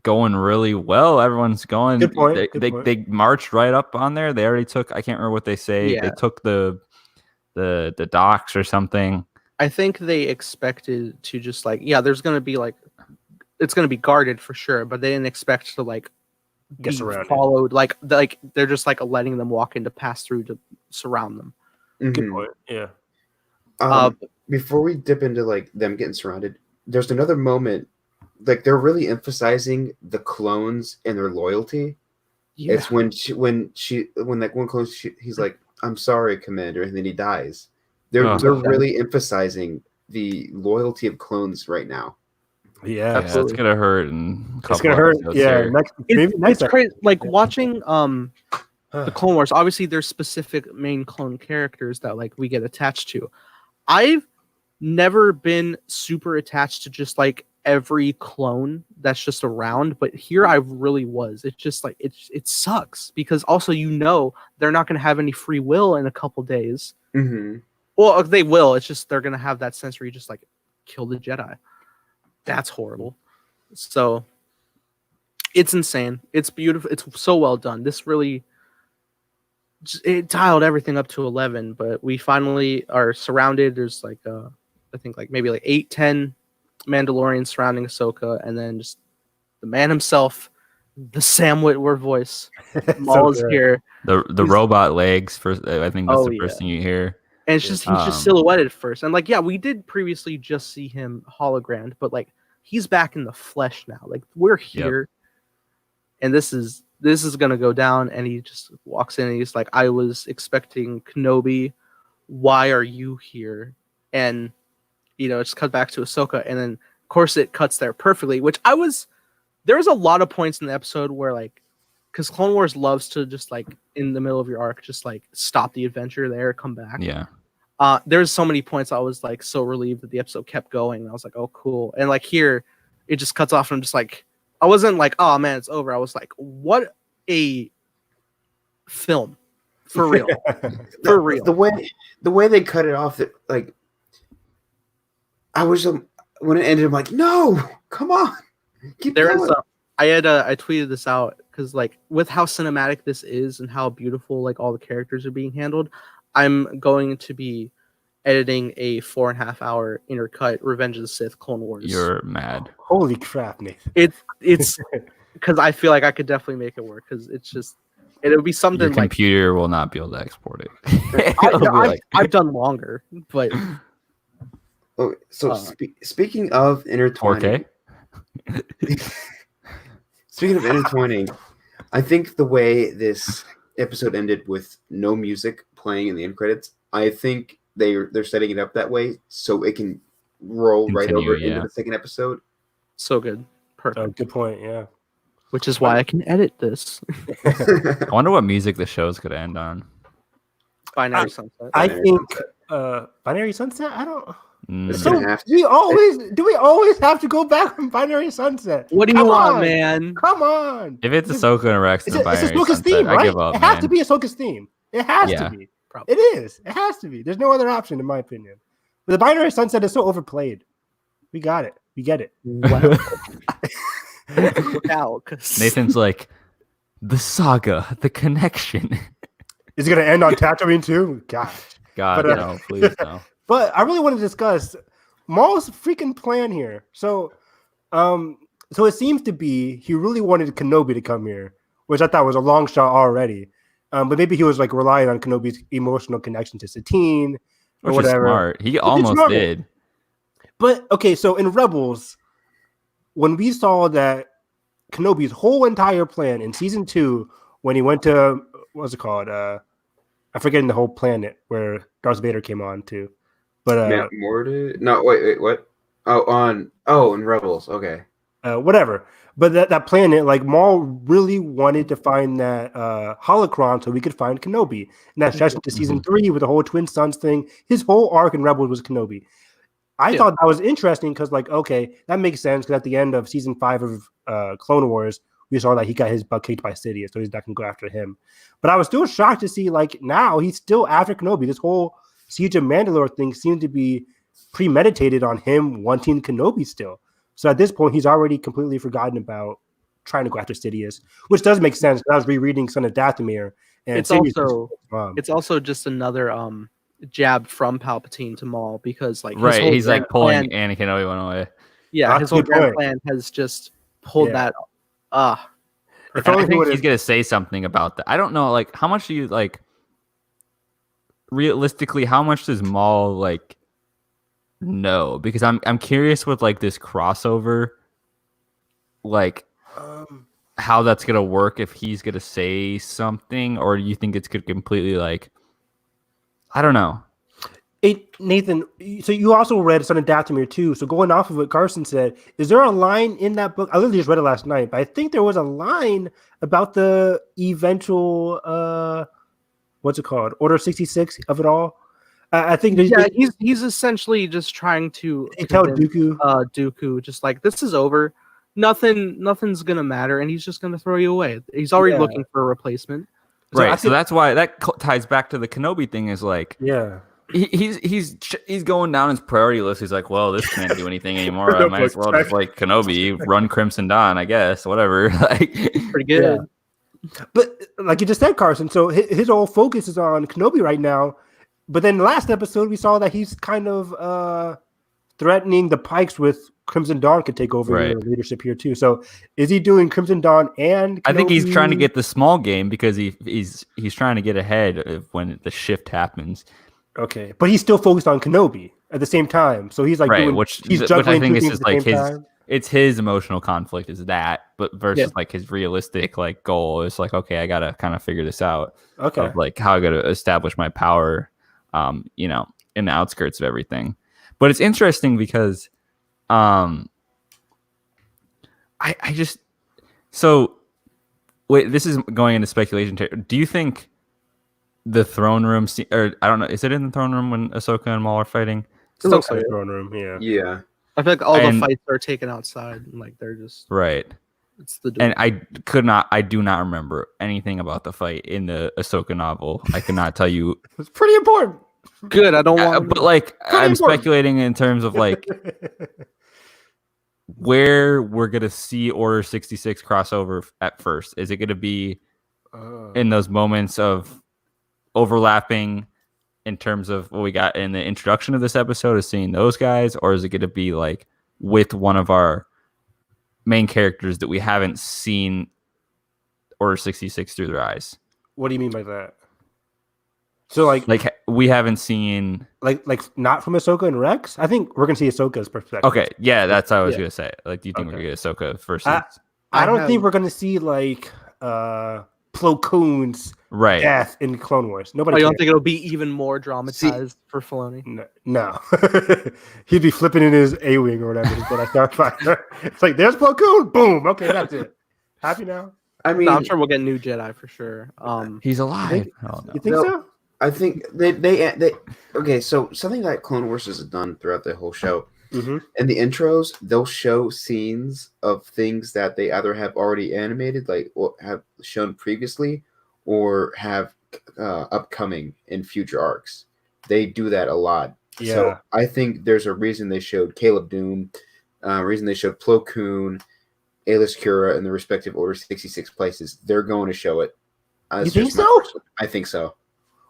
going really well. Everyone's going.
Good point.
They marched right up on there. They already took. I can't remember what they say.
Yeah.
They took the docks or something.
I think they expected to just like, there's gonna be like, it's gonna be guarded for sure, but they didn't expect to like
Get
be
surrounded.
followed. Like they're just like letting them walk in to pass through to surround them.
Good
Mhm.
point. Yeah.
Before we dip into like them getting surrounded, there's another moment. Like they're really emphasizing the clones and their loyalty.
Yeah.
It's when that one clone, he's like, "I'm sorry, Commander," and then he dies. They're really emphasizing the loyalty of clones right now.
Yeah.
It's gonna hurt.
It's gonna hurt. Yeah.
It's crazy. Like watching the Clone Wars. Obviously, there's specific main clone characters that like we get attached to. I've never been super attached to just like every clone that's just around, but here I really was. It's just like it sucks because also they're not going to have any free will in a couple days.
Mm-hmm.
Well, they will. It's just they're going to have that sense where you just like kill the Jedi. That's horrible. So it's insane. It's beautiful. It's so well done. This really it dialed everything up to 11, but we finally are surrounded. There's like I think like maybe like 8-10 Mandalorians surrounding Ahsoka, and then just the man himself, the Sam Witwer voice. Maul is here.
The robot legs first. I think that's the first thing you hear.
And it's just he's just silhouetted first. And like, we did previously just see him hologrammed, but like he's back in the flesh now. Like we're here. And this is gonna go down, and he just walks in and he's like, I was expecting Kenobi. Why are you here? And it just cuts back to Ahsoka, and then of course it cuts there perfectly, which there was a lot of points in the episode where like, because Clone Wars loves to just like in the middle of your arc, just like stop the adventure there, come back.
Yeah.
There's so many points I was like so relieved that the episode kept going. I was like, oh cool. And like here, it just cuts off, and I'm just like, I wasn't like, oh man, it's over. I was like, what a film, for real, for real.
The way they cut it off, like, I was when it ended, I'm like, no, come on, keep going.
I tweeted this out because like with how cinematic this is and how beautiful like all the characters are being handled, I'm going to be editing a 4.5 hour intercut Revenge of the Sith Clone Wars.
You're mad.
Holy crap, Nathan.
It's because I feel like I could definitely make it work, because it's just it would be something
Your computer will not be able to export it.
I've done longer, but
oh, so speaking of intertwining,
4K.
Speaking of intertwining, I think the way this episode ended with no music playing in the end credits, I think they're setting it up that way so it can roll right over into the second episode.
So good. Perfect.
Good point, yeah.
Which is why I can edit this.
I wonder what music the show's gonna end on.
Binary Sunset.
I think Binary Sunset? I don't
Do
we always have to go back from Binary Sunset?
What do you want, man?
Come on.
If it's Ahsoka and Rex in Binary
Ahsoka's
Sunset,
theme, right?
I give up,
it has
man.
to be Ahsoka's theme. It has to be.
Probably.
It is. It has to be. There's no other option, in my opinion. But the Binary Sunset is so overplayed. We got it. We get it.
Wow.
Nathan's like, the saga, the connection.
Is it going to end on Tatooine too? Gosh.
God, no, please no.
But I really want to discuss Maul's freaking plan here. So it seems to be he really wanted Kenobi to come here, which I thought was a long shot already. But maybe he was like relying on Kenobi's emotional connection to Satine or
Which
whatever.
Is smart. He almost did.
But okay, so in Rebels, when we saw that Kenobi's whole entire plan in season 2, when he went to what's it called? I'm forgetting the whole planet where Darth Vader came on to. But
Mortis? No, wait, what? in Rebels. Okay.
Whatever. But that planet, like Maul really wanted to find that holocron so we could find Kenobi. And that stretched into season 3 with the whole twin sons thing. His whole arc in Rebels was Kenobi. I thought that was interesting because, like, okay, that makes sense because at the end of season 5 of Clone Wars, we saw that he got his butt kicked by Sidious, so he's not going to go after him. But I was still shocked to see, like, now he's still after Kenobi. This whole Siege of Mandalore thing seemed to be premeditated on him wanting Kenobi still. So at this point, he's already completely forgotten about trying to go after Sidious, which does make sense. I was rereading Son of Dathomir, and
it's also just another jab from Palpatine to Maul because like
he's like pulling Anakin Obi-Wan away.
Yeah, his whole grand plan has just pulled that.
I think he's gonna say something about that. I don't know, like how much do you like? Realistically, how much does Maul like? No, because I'm curious with like this crossover, like how that's gonna work if he's gonna say something, or do you think it's gonna completely like I don't know.
Hey, Nathan, so you also read Son of Dathomir too. So going off of what Carson said, is there a line in that book? I literally just read it last night, but I think there was a line about the eventual what's it called? Order 66 of it all. I think
he's essentially just trying to
tell
Dooku just like this is over, nothing's gonna matter, and he's just gonna throw you away. He's already looking for a replacement,
right? So that's why that ties back to the Kenobi thing. Is like, he's going down his priority list. He's like, well, this can't do anything anymore. I might as well just like Kenobi, run Crimson Dawn, I guess, whatever. Like,
pretty good.
Yeah. But like you just said, Carson, so his whole focus is on Kenobi right now. But then last episode, we saw that he's kind of threatening the Pikes with Crimson Dawn could take over leadership here too. So is he doing Crimson Dawn and Kenobi?
I think he's trying to get the small game because he's trying to get ahead of when the shift happens.
Okay, but he's still focused on Kenobi at the same time. So he's like
which I think is just like it's his emotional conflict is that, but versus like his realistic like goal is like, okay, I gotta kind of figure this out.
Okay,
of, like how I gotta establish my power. In the outskirts of everything. But it's interesting because I just this is going into speculation. Do you think the throne room or I don't know, is it in the throne room when Ahsoka and Maul are fighting?
It looks like
the throne room,
yeah.
I feel like all the fights are taken outside and like they're just it's the door.
And I do not remember anything about the fight in the Ahsoka novel. I cannot tell you.
It's pretty important.
Good. I don't want
but like I'm speculating in terms of like where we're gonna see Order 66 crossover at first. Is it gonna be in those moments of overlapping in terms of what we got in the introduction of this episode of seeing those guys, or is it gonna be like with one of our main characters that we haven't seen Order 66 through their eyes?
What do you mean by that? So like
we haven't seen
like not from Ahsoka and Rex? I think we're gonna see Ahsoka's perspective.
Okay, yeah, that's what I was gonna say. Like, do you think we're gonna get Ahsoka first?
I don't think we're gonna see like Plo Koon's death in Clone Wars. Nobody.
I don't think it'll be even more dramatized for Filoni.
No. He'd be flipping in his A-wing or whatever. But I start fighting. It's like there's Plo Koon. Boom. Okay, that's it. Happy now.
I mean, I'm sure we'll get new Jedi for sure.
He's alive.
You think so?
I think they okay. So something that Clone Wars has done throughout the whole show, in the intros, they'll show scenes of things that they either have already animated, like or have shown previously, or have upcoming in future arcs. They do that a lot.
Yeah.
So I think there's a reason they showed Caleb Doom, reason they showed Plo Koon, Aayla Secura in the respective Order 66 places. They're going to show it.
You think so?
I think so.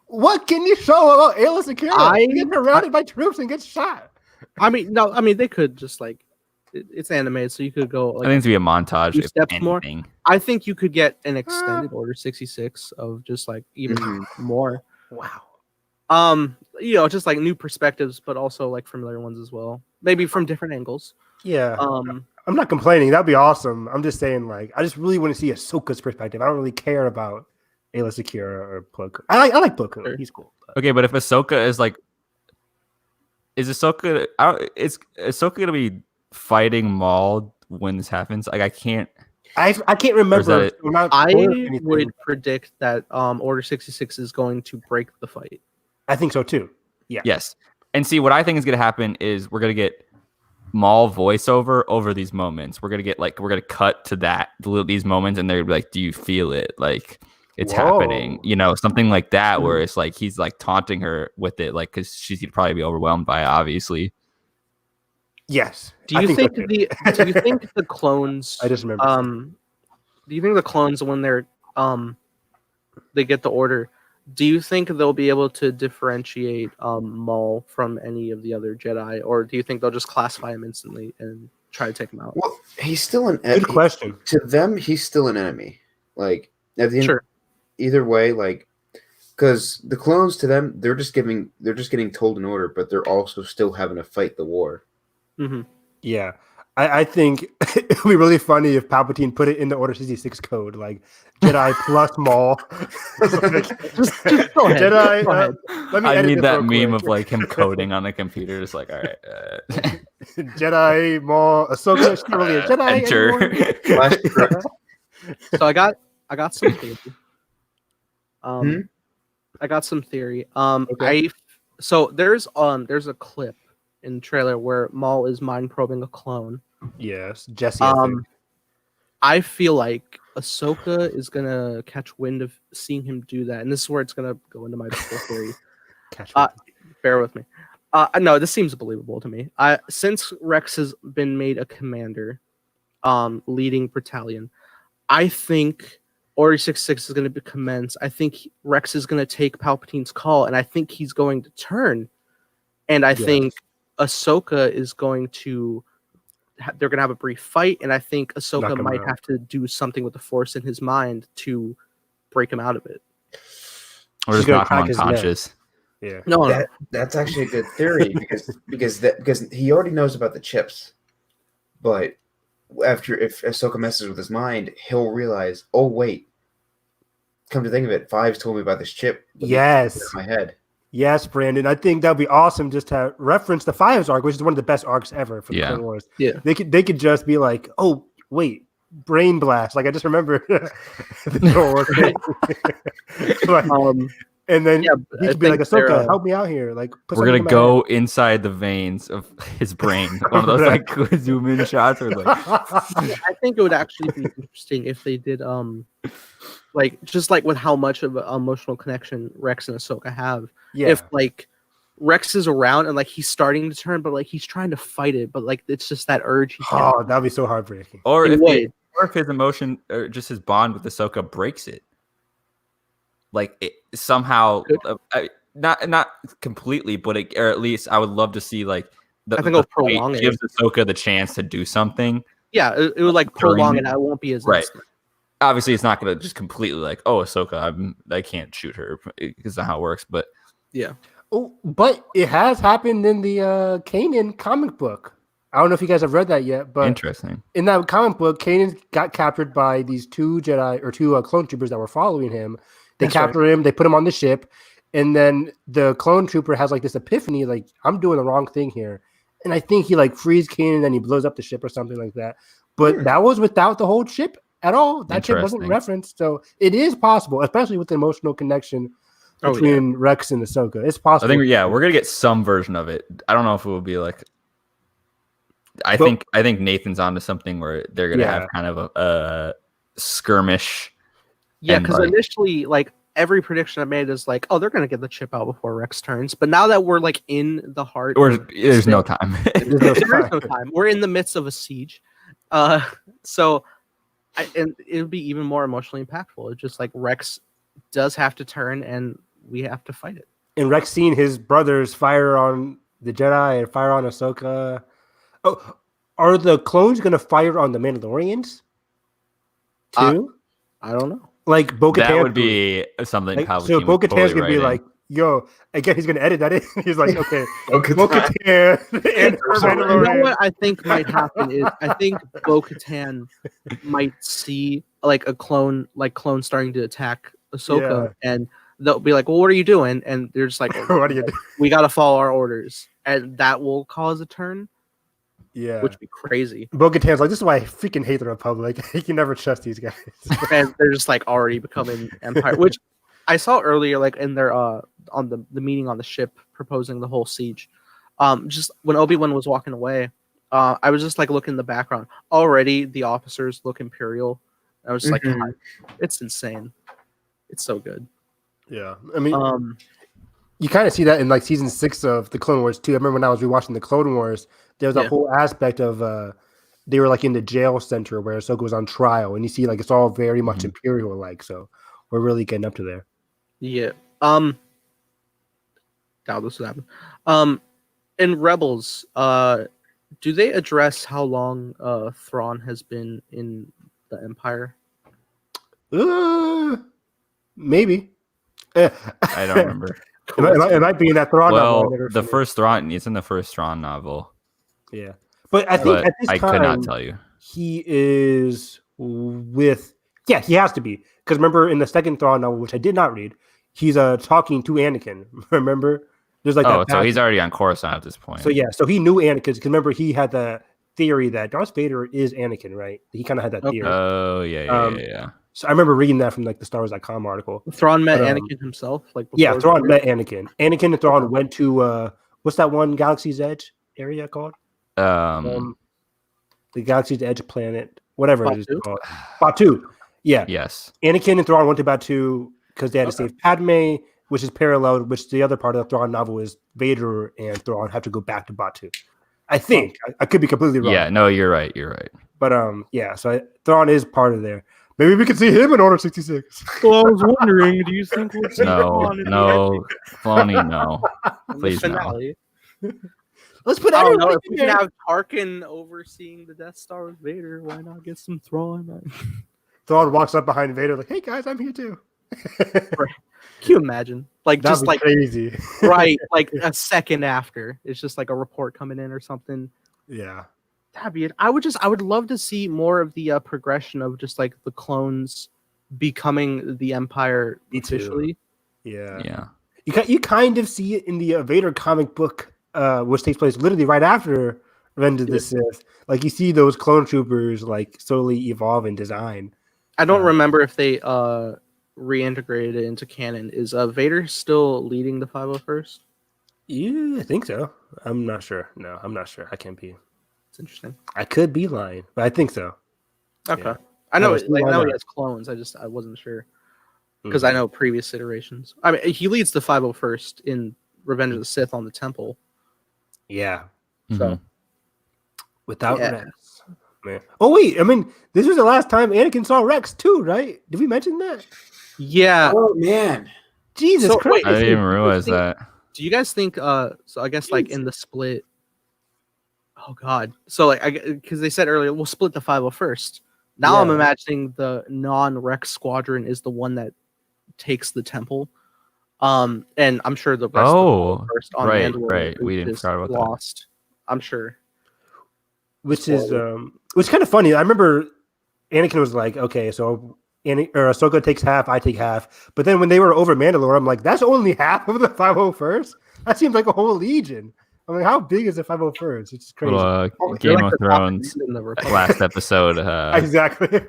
What can you show about Aayla Secura? He gets surrounded by troops and gets shot.
I mean, they could just like it's animated, so you could go. Like,
I think it's be a montage. If
steps
anything.
more. I think you could get an extended Order 66 of just like even more.
Wow.
Just like new perspectives, but also like familiar ones as well. Maybe from different angles.
Yeah. I'm not complaining. That'd be awesome. I'm just saying, like, I just really want to see Ahsoka's perspective. I don't really care about Aayla Secura or Plo Koon. I like Plo Koon. He's cool.
Okay, but if Ahsoka is like is Ahsoka? Is Ahsoka gonna be fighting Maul when this happens? Like I can't
remember.
it-
Not
I
anything.
would predict that Order 66 is going to break the fight.
I think so too. Yeah.
Yes. And see, what I think is gonna happen is we're gonna get Maul voiceover over these moments. We're gonna cut to these moments, and they're gonna be like, "Do you feel it? Like it's happening?" You know, something like that, where it's like he's like taunting her with it, like because she's gonna probably be overwhelmed by it, obviously.
Yes.
Do you think the clones?
I just remember.
Do you think the clones, when they get the order, do you think they'll be able to differentiate Maul from any of the other Jedi, or do you think they'll just classify him instantly and try to take him out?
Well, he's still an
Good question.
To them, he's still an enemy. Like at the end,
Sure.
Either way, like because the clones to them, they're just getting told an order, but they're also still having to fight the war.
Mm-hmm.
Yeah. I think it would be really funny if Palpatine put it in the Order 66 code, like Jedi plus Maul.
Just go ahead.
Jedi.
Go ahead.
Let me
I
edit
need
this
that
real
meme
quick.
of like him coding on a computer, just like, all right,
Jedi, Maul, Ahsoka, she's not really a Jedi anymore.
enter.
Flash script.
So I got some theory. I got some theory.
Okay.
So there's a clip in the trailer where Maul is mind probing a clone.
Yes, Jesse. I think.
I feel like Ahsoka is gonna catch wind of seeing him do that, and this is where it's gonna go into my full theory. Bear with me. No, this seems believable to me. Since Rex has been made a commander, leading battalion, I think Order 66 is going to commence. I think Rex is going to take Palpatine's call, and I think he's going to turn. And I think Ahsoka is going to. They're going to have a brief fight, and I think Ahsoka might have to do something with the Force in his mind to break him out of it.
Or just knock him unconscious.
Yeah.
No.
That's actually a good theory because he already knows about the chips, but if Ahsoka messes with his mind, he'll realize, oh wait, come to think of it, Fives told me about this chip.
Yes,
in my head.
Yes, Brandon. I think that'd be awesome just to reference the Fives arc, which is one of the best arcs ever for the Clone Wars.
Yeah,
they could just be like, oh wait, brain blast. Like I just remember the Clone Wars thing. And then he could be like, Ahsoka, help me out here. Like,
we're gonna go inside the veins of his brain. One of those like zoom in shots, or like.
I think it would actually be interesting if they did just with how much of an emotional connection Rex and Ahsoka have. Yeah. If like Rex is around and like he's starting to turn, but like he's trying to fight it, but like it's just that urge.
That'd be so heartbreaking.
Or if his emotion or just his bond with Ahsoka breaks it. Like it somehow, not completely, but or at least I would love to see like
I think it'll prolong it.
Gives Ahsoka the chance to do something.
Yeah, it would like prolong it. I won't be as
instant. Obviously, it's not going to just completely like, oh, Ahsoka, I can't shoot her because not how it works. But
yeah,
but it has happened in the Kanan comic book. I don't know if you guys have read that yet, but
interesting.
In that comic book, Kanan got captured by these two Jedi or two clone troopers that were following him. They capture him, they put him on the ship, and then the clone trooper has like this epiphany, like, I'm doing the wrong thing here. And I think he like frees Kanan and he blows up the ship or something like that. But that was without the whole ship at all. That ship wasn't referenced. So it is possible, especially with the emotional connection between Rex and Ahsoka. It's possible.
I think we're gonna get some version of it. I don't know if it will be like I think Nathan's onto something where they're gonna have kind of a skirmish.
Yeah, because initially, like every prediction I made is like, oh, they're gonna get the chip out before Rex turns. But now that we're like in the heart,
there's no time.
There is no time. We're in the midst of a siege, and it would be even more emotionally impactful. It's just like Rex does have to turn, and we have to fight it.
And Rex seeing his brothers fire on the Jedi and fire on Ahsoka. Oh, are the clones gonna fire on the Mandalorians too?
I don't know.
Like Bo-Katan,
that would be something.
Like, so Bo-Katan's gonna be like, "Yo," again. He's gonna edit that in. He's like, "Okay, Bo-Katan."
You know what I think might happen is I think Bo-Katan might see like a clone starting to attack Ahsoka, and they'll be like, "Well, what are you doing?" And they're just like,
"What are you doing?
We got to follow our orders." and that will cause a turn,
Yeah.
which would be crazy.
Bo-Katan's like, this is why I freaking hate the Republic. You can never trust these guys.
And they're just like already becoming empire, which I saw earlier, like in their on the meeting on the ship proposing the whole siege. Just when Obi-Wan was walking away, I was just like looking in the background. Already the officers look imperial. I was just like, God, it's insane. It's so good.
Yeah. I mean, you kind of see that in like season 6 of the Clone Wars too. I remember when I was rewatching the Clone Wars, there was a whole aspect of they were like in the jail center where Ahsoka was on trial, and you see like it's all very much imperial like. So we're really getting up to there.
Yeah. Now this is happening. In Rebels, do they address how long Thrawn has been in the Empire?
Maybe.
I don't remember.
It might be in that Thrawn novel.
Well, the first Thrawn, it's in the first Thrawn novel.
Yeah. But I think at this
I
time,
could not tell you.
He is with... Yeah, he has to be. Because remember, in the second Thrawn novel, which I did not read, he's talking to Anakin. Remember? There's like
so he's already on Coruscant at this point.
So yeah, so he knew Anakin. Because remember, he had the theory that Darth Vader is Anakin, right? He kind of had that theory.
Oh, yeah.
So I remember reading that from like the Star Wars.com article.
Thrawn met Anakin himself?
Yeah, Thrawn met Anakin. Anakin and Thrawn went to, what's that one Galaxy's Edge area called? The Galaxy's Edge planet, whatever it is called. Batu. Yeah.
Yes.
Anakin and Thrawn went to Batu because they had to save Padme, which is parallel, which the other part of the Thrawn novel is Vader and Thrawn have to go back to Batu. I think. I could be completely wrong.
Yeah, no, you're right.
But yeah, so Thrawn is part of there. Maybe we could see him in Order 66.
Well, I was wondering, do you think we'll see
No, Filoni, no. Please,
finale?
No. Let's put
I don't
everyone
know, if we
in
can
there.
have Tarkin overseeing the Death Star with Vader, why not get some Thrawn?
Thrawn walks up behind Vader like, hey guys, I'm here too.
Can you imagine? Like,
That'd
just
be
like
crazy.
right, like a second after. It's just like a report coming in or something.
Yeah.
That'd be it. I would love to see more of the progression of just like the clones becoming the Empire officially.
Yeah. You kind of see it in the Vader comic book, which takes place literally right after Revenge of the Sith. Like you see those clone troopers like slowly evolve in design.
I don't remember if they reintegrated it into canon. Is Vader still leading the 501st?
Yeah, I think so. I'm not sure. No, I'm not sure. I can't be.
It's interesting.
I could be lying, but I think so.
Okay.
Yeah.
I know,
Why
I know
not?
he has clones. I wasn't sure because I know previous iterations. I mean, he leads the 501st in Revenge of the Sith on the Temple.
Yeah.
So
Without Rex. Man. Oh wait, I mean, this was the last time Anakin saw Rex too, right? Did we mention that?
Yeah.
Oh man.
Jesus
So,
Christ.
I didn't even realize that.
Do you guys think? So I guess like in the split. Oh God. So like, because they said earlier we'll split the 501st. Now I'm imagining the non-Rex squadron is the one that takes the temple. And I'm sure the rest of the first on Mandalore
right. We didn't
is
forget about
lost. I'm sure.
Which is kind of funny. I remember Anakin was like, okay, so Ahsoka takes half, I take half. But then when they were over Mandalore, I'm like, that's only half of the 501st? That seems like a whole legion. I'm like, how big is the 501st? It's just crazy.
Game
like
of
the
Thrones
top in the Republic.
last episode.
Exactly.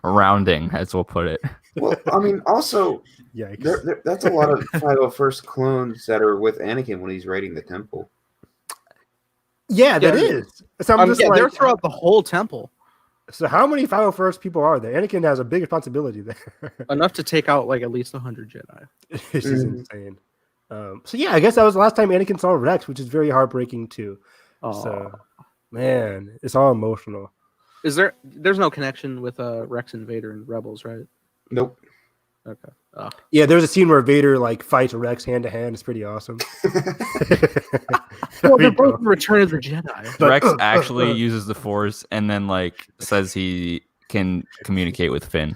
Rounding, as we'll put it.
Well, I mean, also,
Yikes.
that's a lot of 501st clones that are with Anakin when he's raiding the temple.
Yeah, that is. So I'm just like,
they're throughout the whole temple.
So how many 501st people are there? Anakin has a big responsibility there.
Enough to take out like at least 100 Jedi.
It's just insane. So yeah, I guess that was the last time Anakin saw Rex, which is very heartbreaking too. So man, it's all emotional.
There's no connection with Rex and Vader and Rebels, right?
Nope.
Okay.
Yeah, there's a scene where Vader like fights Rex hand to hand. It's pretty awesome.
Well, they're both in Return of the Jedi.
Rex actually uses the Force and then like says he can communicate with Finn.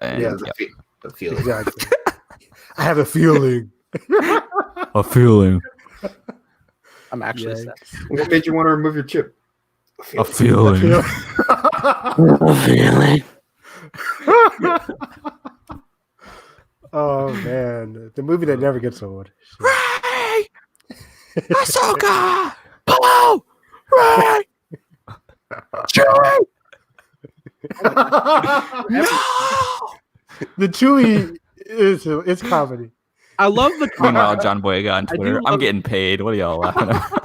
And,
the feeling.
Exactly. I have a feeling.
A feeling.
I'm actually sad.
What made you want to remove your chip?
A feeling.
A feeling.
Oh man, the movie that never gets old.
Ahsoka!
Pow! Ray! Chewie!
The Chewie it's comedy.
I love the
Meanwhile, John Boyega on
I do
Twitter. I'm
love-
getting paid. What are y'all laughing at?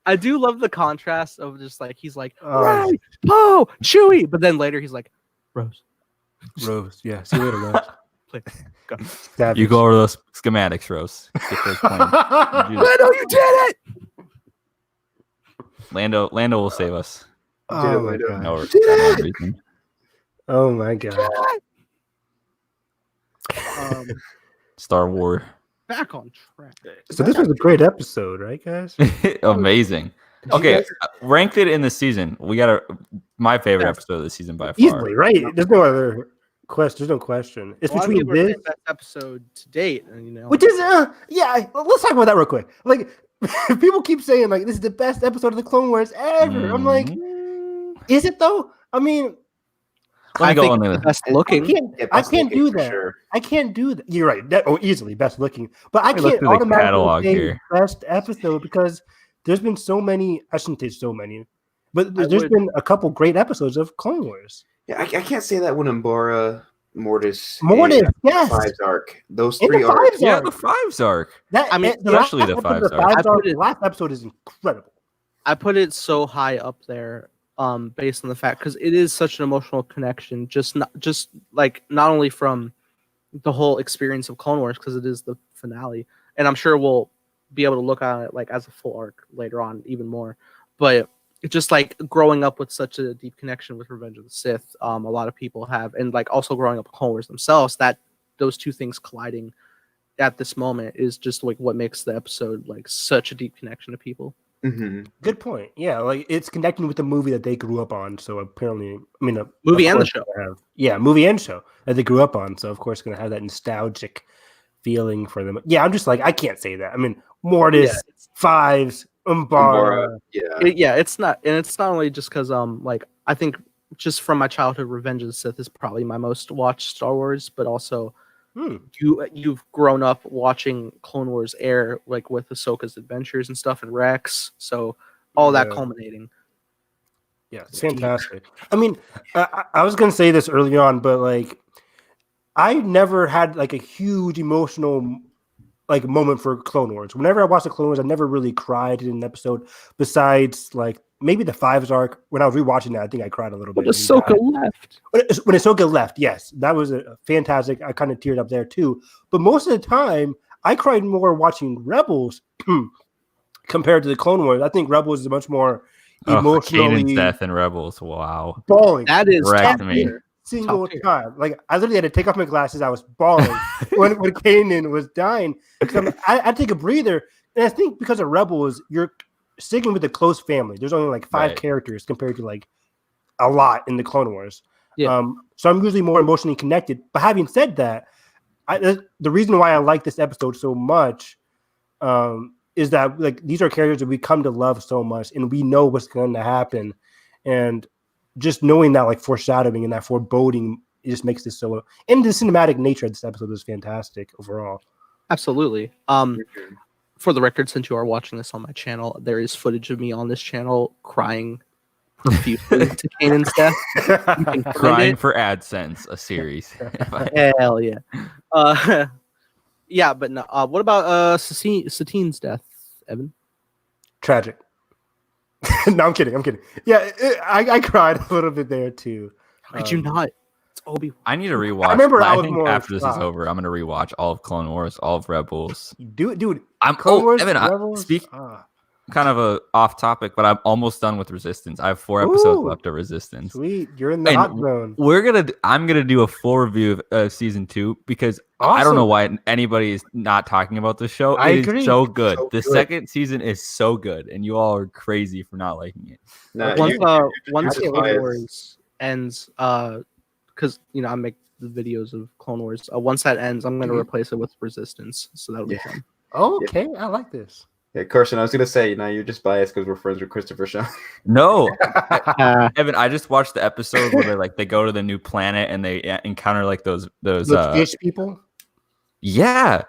I do love the contrast of just like he's like
Oh.
Ray, Poe, Chewie, but then later he's like Rose.
Rose, yeah. See you later, Rose.
Please, go.
Savage.
You go over those schematics, Rose. Get those plans. You do it.
Lando, you did it!
Lando will save us.
Oh my
Lando.
god.
No,
did
no
it!
reason.
Oh my god.
Star Wars.
Back on track.
So this was a great episode, right, guys?
Amazing.
Did you
Okay,
guys-
ranked it in the season. We got my favorite
Yeah.
episode of the season by far.
Easily, right? There's no other question. There's no question. It's
A lot of
between
people are saying
this,
best episode to date, and you know,
which is yeah. Let's talk about that real quick. Like people keep saying like this is the best episode of the Clone Wars ever. I'm like, is it though? I mean,
Let me
I
go
think
on
it's
the
the best
I
looking.
can't.
Yeah,
I
best
can't
looking
do
for
that.
sure.
I can't do that. You're right. Easily best looking, but I
Let me look
can't
through the
automatically
catalog
say
here.
best episode because there's been so many. I shouldn't say so many, but
I
there's
would-
been a couple great episodes of Clone Wars.
Yeah, I can't say that when Umbara, Mortis,
Mortis,
and
yes.
Fives arc. Those
In the
three arcs.
Fives
Yeah,
arc.
the Fives arc.
That,
I mean,
especially the
episode,
Fives arc.
Fives
I
arc,
put it-
the last episode is incredible.
I put it so high up there, based on the fact because it is such an emotional connection. Just not only from the whole experience of Clone Wars because it is the finale, and I'm sure we'll be able to look at it like as a full arc later on even more. But it's just like growing up with such a deep connection with Revenge of the Sith, a lot of people have, and like also growing up with Clone Wars themselves. That those two things colliding at this moment is just like what makes the episode like such a deep connection to people.
Mm-hmm.
Good point. Yeah, like it's connecting with the movie that they grew up on. So apparently, I mean,
Movie
of
and the
course
show.
it's gonna have- yeah, movie and show that they grew up on. So of course, going to have that nostalgic feeling for them. Yeah, I'm just like I can't say that. I mean, Mortis,
Yeah,
Fives, Umbara.
Yeah.
It's not, and it's not only just because like I think just from my childhood, Revenge of the Sith is probably my most watched Star Wars, but also you've grown up watching Clone Wars air like with Ahsoka's adventures and stuff and Rex, so all that
Yeah.
culminating.
Yeah, it's fantastic. I mean, I was gonna say this early on, but like, I never had like a huge emotional like moment for Clone Wars. Whenever I watched the Clone Wars, I never really cried in an episode. Besides, like maybe the Fives arc. When I was rewatching that, I think I cried a little bit.
But Ahsoka left.
When Ahsoka left, yes, that was a fantastic. I kind of teared up there too. But most of the time, I cried more watching Rebels compared to the Clone Wars. I think Rebels is much more emotionally
Kanan's death and Rebels. Wow.
bawling.
That is
Wrecked
top
me.
tier.
Single
Top tier.
time. Like I literally had to take off my glasses. I was bawling when Kanan was dying. I take a breather, and I think because of Rebels, you're sticking with a close family. There's only like 5
Right.
characters compared to like a lot in the Clone Wars.
Yeah.
So I'm usually more emotionally connected. But having said that, the reason why I like this episode so much is that like these are characters that we come to love so much, and we know what's going to happen, and just knowing that like foreshadowing and that foreboding, it just makes this so. And the cinematic nature of this episode is fantastic overall.
Absolutely. For the record, since you are watching this on my channel, there is footage of me on this channel crying profusely to Kanan's death. You can find
Crying
it.
for AdSense, a series.
Hell yeah. Yeah, but no. What about Satine's death, Evan?
Tragic. No, I'm kidding. Yeah, I cried a little bit there too.
How could you not? It's Obi-Wan.
I need to rewatch.
remember
but
I
I
was
think
more
after this is
shocked.
over, I'm gonna rewatch all of Clone Wars, all of Rebels.
Dude.
I'm
Clone Wars,
Evan.
Rebels,
Speak kind of a off topic, but I'm almost done with Resistance. I have 4 episodes
Ooh.
left of Resistance.
Sweet, you're in the
And
hot zone.
I'm gonna do a full review of season 2 because I don't know why anybody is not talking about this show.
I
It is
agree.
so good.
So
The
good.
second season is so good, and you all are crazy for not liking it.
Nah,
Once
just
Clone
biased.
Wars ends, because I make the videos of Clone Wars. Once that ends, I'm gonna
Mhm.
replace it with Resistance, so that'll be
Yeah.
fun.
Okay, I like this.
Yeah, Carson, I was gonna say, you're just biased because we're friends with Christopher Sean.
No, Evan, I just watched the episode where they go to the new planet and they encounter like those
The fish people.
yeah,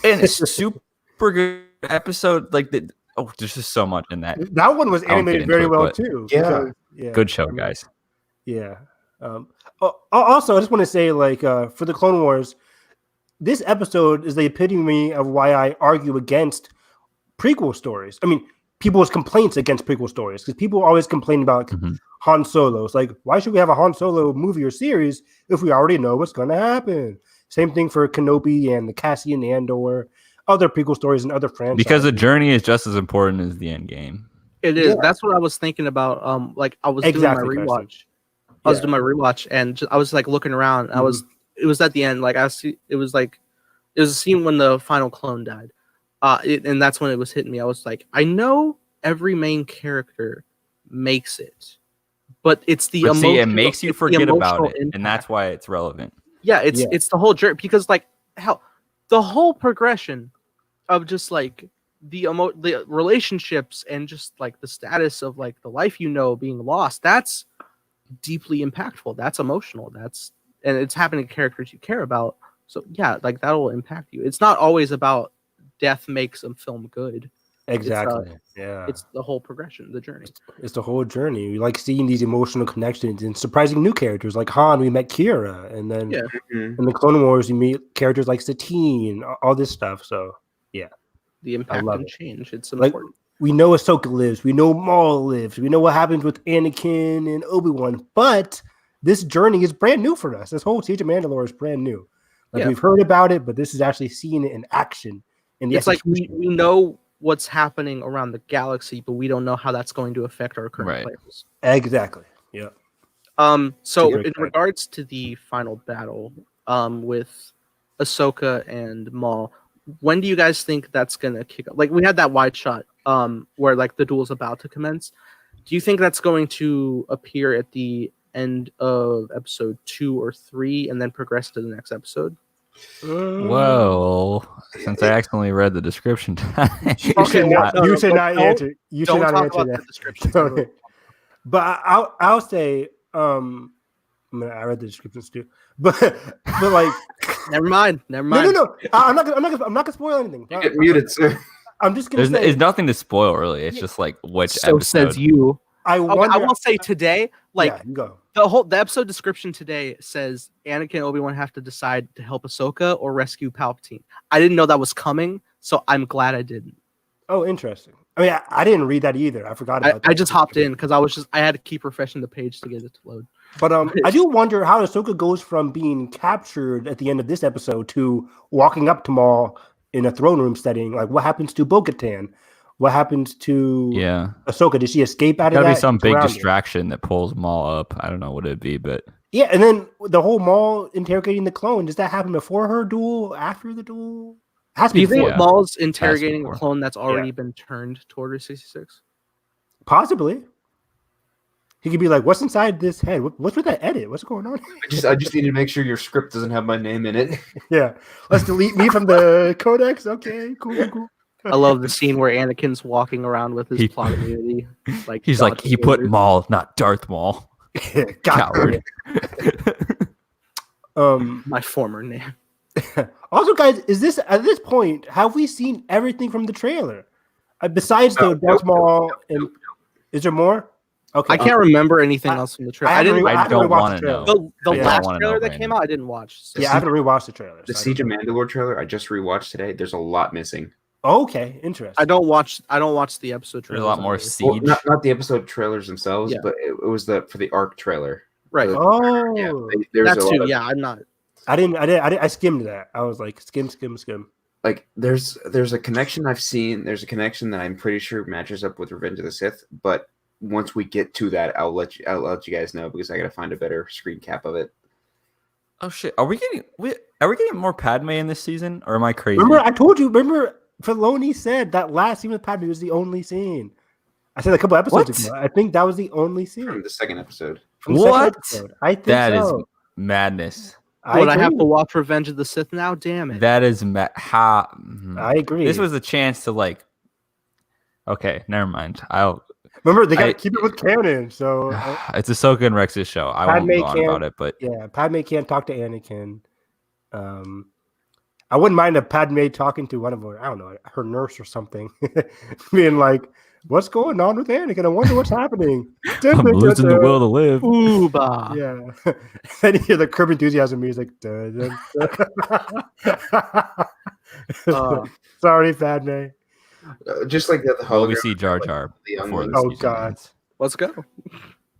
and it's super good. episode like the there's just so much in that.
That one was
I won't get
animated
into
very
it,
well
but-
too.
Yeah.
because-
Good show, guys.
Yeah. Also, I just want to say, like, for the Clone Wars, this episode is the epitome of why I argue against prequel stories. I mean, people's complaints against prequel stories, because people always complain about
Mhm.
Han Solo. It's like, why should we have a Han Solo movie or series if we already know what's going to happen? Same thing for Kenobi and the Cassian Andor, other prequel stories and other franchises.
Because the journey is just as important as the end game.
It is.
Yeah.
That's what I was thinking about. Like I was
Exactly,
doing my
Preston.
rewatch. I was doing my rewatch, and I was like looking around.
Mm-hmm.
It was at the end. Like it was a scene when the final clone died, and that's when it was hitting me. I was like, I know every main character makes it, but it's the
But see, it
emotional-
makes you
it's the
forget about
emotional
it, and
impact.
that's why it's relevant.
Yeah, it's
Yeah.
it's the whole journey, because like hell, the whole progression of just like the relationships and just like the status of like the life being lost, that's deeply impactful. That's emotional. And it's happening to characters you care about. So yeah, like that'll impact you. It's not always about death makes a film good.
Exactly. Yeah.
It's the whole progression, the journey.
It's the whole journey. We like seeing these emotional connections and surprising new characters. Like Han, we met Kira, and then
Yeah.
Mhm.
in the Clone Wars, you meet characters like Satine, all this stuff. So
The impact
love
and
it.
change. It's
Like,
important.
we know Ahsoka lives, we know Maul lives, we know what happens with Anakin and Obi-Wan, but this journey is brand new for us. This whole Siege of Mandalore is brand new. Like,
Yeah.
we've heard about it, but this is actually seeing it in action. In the
It's like we
execution.
know what's happening around the galaxy, but we don't know how that's going to affect our current
Right.
players.
Exactly. Yeah.
So
Super
in
excited.
regards to the final battle, with Ahsoka and Maul, when do you guys think that's gonna kick up? Like we had that wide shot, where like the duel's about to commence. Do you think that's going to appear at the end of episode 2 or 3 and then progress to the next episode?
Well, since I accidentally read the description,
You should
Okay, well,
not, you should not
don't-
answer. You should
Don't
not
talk
answer
about
that.
the description.
Don't. But I'll say, I mean, I read the descriptions too, but like,
Never mind.
no. I'm not gonna spoil anything.
You get muted, sir.
I'm just gonna
there's
say,
nothing to spoil really. It's just like which
So
episode.
says you.
I
Okay,
wonder.
I will say today, like
yeah, you go.
the episode description today says Anakin and Obi-Wan have to decide to help Ahsoka or rescue Palpatine. I didn't know that was coming, so I'm glad I didn't.
Oh, interesting. I mean, I didn't read that either. I forgot about that.
I just hopped in because I had to keep refreshing the page to get it to load.
But I do wonder how Ahsoka goes from being captured at the end of this episode to walking up to Maul in a throne room setting. Like, what happens to Bo-Katan? What happens to
Yeah,
Ahsoka? Did she escape out of
gotta
that?
be some big
Surrounded.
distraction that pulls Maul up. I don't know what it'd be, but
Yeah, and then the whole Maul interrogating the clone. Does that happen before her duel? After the duel? It has to
Do you
be
think
before.
Yeah.
Maul's interrogating a
before.
clone that's already been turned to Order 66?
Possibly. He could be like, "What's inside this head? What's with that edit? What's going on?"
I just need to make sure your script doesn't have my name in it.
Yeah, let's delete me from the codex. Okay, cool.
I love the scene where Anakin's walking around with his
He-
plot immunity. Like
he's like
dodging
he put
lasers.
Maul, not Darth Maul.
God,
Coward.
My former name.
Also, guys, is this at this point? Have we seen everything from the trailer? Besides the
Nope,
Darth
nope,
Maul, and is there more? Okay,
I can't remember anything else from the trailer. I
haven't
didn't.
re-
I
haven't
don't
rewatched
wanna
the trailer.
know.
The
Yeah, I
last
wanna know,
trailer that
Brandon.
came out, I didn't watch. So.
Yeah, I haven't rewatched the trailer.
The
so I
Siege of
don't know.
Mandalore trailer I just rewatched today. There's a lot missing.
Okay, interesting.
I don't watch the episode
There's
trailers.
a lot more
anyways.
Siege.
Well, not the episode trailers themselves,
Yeah.
but it was for the ARC trailer.
Right.
Oh,
Yeah, there's
That's
a lot
too.
of,
Yeah, I'm not.
I skimmed that. I was like, skim.
like there's a connection I've seen. There's a connection that I'm pretty sure matches up with Revenge of the Sith. But once we get to that, I'll let you guys know because I gotta find a better screen cap of it.
Oh shit! Are we getting more Padme in this season, or am I crazy?
Remember, I told you. Remember, Filoni said that last scene with Padme was the only scene. I said a couple episodes
What?
ago. I think that was the only
From
scene.
the second episode.
From the second
What?
episode. I think
That is
so.
madness.
Would I have
agree.
to watch Revenge of the Sith now? Damn it.
That is
I agree.
This was a chance to like. Okay, never mind.
Remember, they got to
I-
keep it with canon. So
It's Ahsoka and Rex's show. I won't
Padme
go on
can't-
about it, but
yeah, Padme can't talk to Anakin. I I wouldn't mind a Padme talking to one of her, I don't know, her nurse or something, being like, "What's going on with Anakin? I wonder what's happening."
I'm losing the will to live.
Ooba.
Yeah. Then you hear the Curb Enthusiasm music. Dun, dun. Sorry, Padme.
Just like the
Well, we
hologram.
see Jar Jar
the young
before
ones.
this
Oh,
season
God.
ends.
Let's go. Jar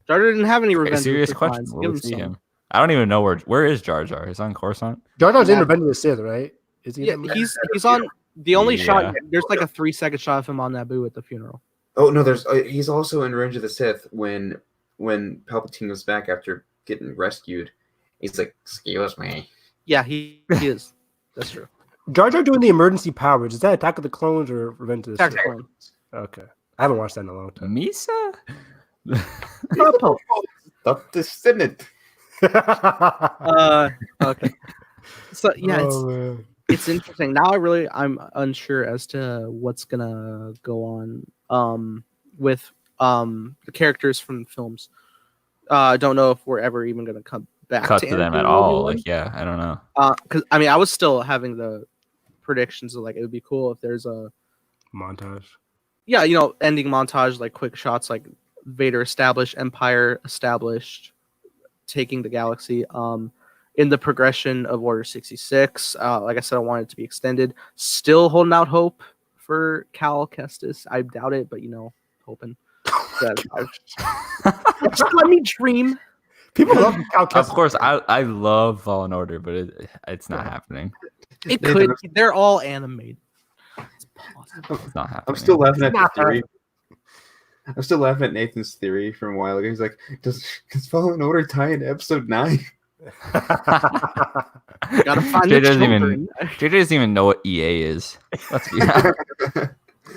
Jar didn't have any
A
revenge.
serious
with
question.
Lines.
Will
Give
we
him
see
some.
him? I don't even know where is Jar Jar. He's on Coruscant.
Jar Jar's in
Yeah.
Revenge of the Sith, right? Is he? in
Yeah,
that movie?
he's on the only shot.
Yeah.
There's like a 3-second shot of him on Naboo at the funeral.
Oh no, there's he's also in Revenge of the Sith when Palpatine was back after getting rescued. He's like, "Excuse me."
Yeah, he is. That's true.
Jar Jar doing the emergency powers. Is that Attack of the Clones or Revenge of the
Attack
Sith?
of the Clones.
Okay. I haven't watched that in a long time.
Misa?
Stop this in it.
Okay. So yeah,
Oh, man.
it's interesting. Now I'm unsure as to what's gonna go on with the characters from the films. I don't know if we're ever even gonna come back
Cut
to
to them
Anakin
at
and
all.
Obi-Wan.
Like, yeah, I don't know.
Because I mean, I was still having the predictions of like it would be cool if there's a
Montage.
ending montage, like quick shots, like Vader established, Empire established, taking the galaxy. In the progression of Order 66, like I said, I want it to be extended. Still holding out hope for Cal Kestis. I doubt it, but hoping. Just let me dream.
People love Cal
Of
Kestis.
course, I love Fallen Order, but it's not happening.
It could. They're all animated. It's possible.
It's not happening.
I'm still laughing at the
Not
theory. I'm still laughing at Nathan's theory from a while ago. He's like, "Does Fallen Order tie into Episode 9?"
Gotta find
Jay
the
doesn't
children.
Jay doesn't even know what EA is. Let's be honest.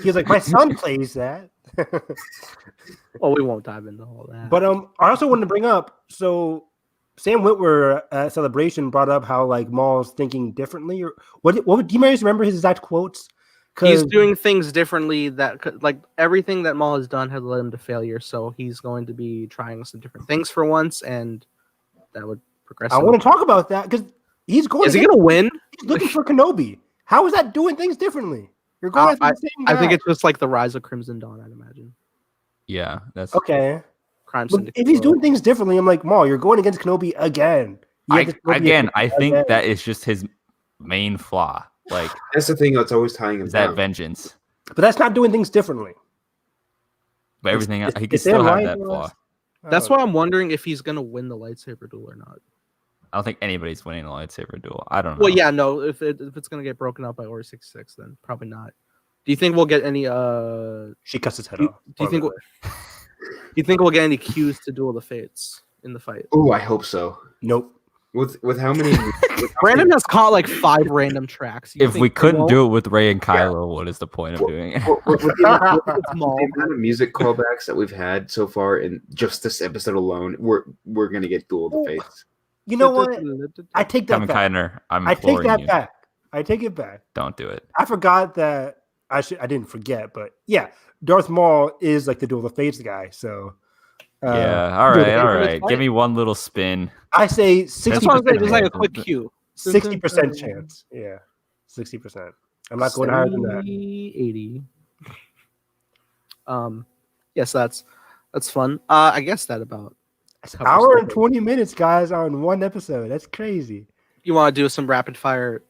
He's like, my son plays that.
Well, we won't dive into all that.
But I also wanted to bring up, so Sam Witwer at Celebration brought up how like Maul's thinking differently, or what do you guys remember his exact quotes?
He's doing things differently that like everything that Maul has done has led him to failure. So he's going to be trying some different things for once, and that would progress.
I want to talk about that because he's going.
Is he going to win?
He's looking for Kenobi. How is that doing things differently? You're going after the same guy.
I think it's just like the rise of Crimson Dawn. I'd imagine.
Yeah, that's
Okay.
Crime
But
Syndicate.
if he's doing things differently, I'm like, Maul, you're going against Kenobi again.
I think that is just his main flaw. Like,
That's the thing that's always tying him
is that
down.
vengeance?
But that's not doing things differently.
But everything else, he could
it's
still
him,
have
right?
that flaw.
That's why I'm wondering if he's going to win the lightsaber duel or not.
I don't think anybody's winning the lightsaber duel. I don't know.
Well, yeah, no. If it's going to get broken up by Order 66, then probably not. Do you think we'll get any?
She cuts his head
Do
off.
you think we'll get any cues to Duel of the Fates in the fight?
Oh, I hope so.
Nope.
With how many?
Brandon has caught like 5 random tracks.
If we couldn't do it with Rey and Kylo, what is the point of doing it?
with the
it's Maul.
amount of music callbacks that we've had so far in just this episode alone, we're gonna get Duel of the Fates.
You know what? I take that
Kevin
back.
Kiner, I'm
I take
imploring
that
you.
back. I take it back.
Don't do it.
I forgot that I didn't forget, but yeah, Darth Maul is like the Duel of the Fates guy. So
Yeah. All
Dude,
right. All
it's
right.
fine.
Give me one little spin.
I say
That's what I'm saying. Just like a quick cue.
60% chance. Yeah, 60%. I'm not going higher than that.
80. Yes, that's fun. I guess that about.
It's
covers
hour and
it.
20 minutes, guys, on one episode. That's crazy.
You want to do some rapid fire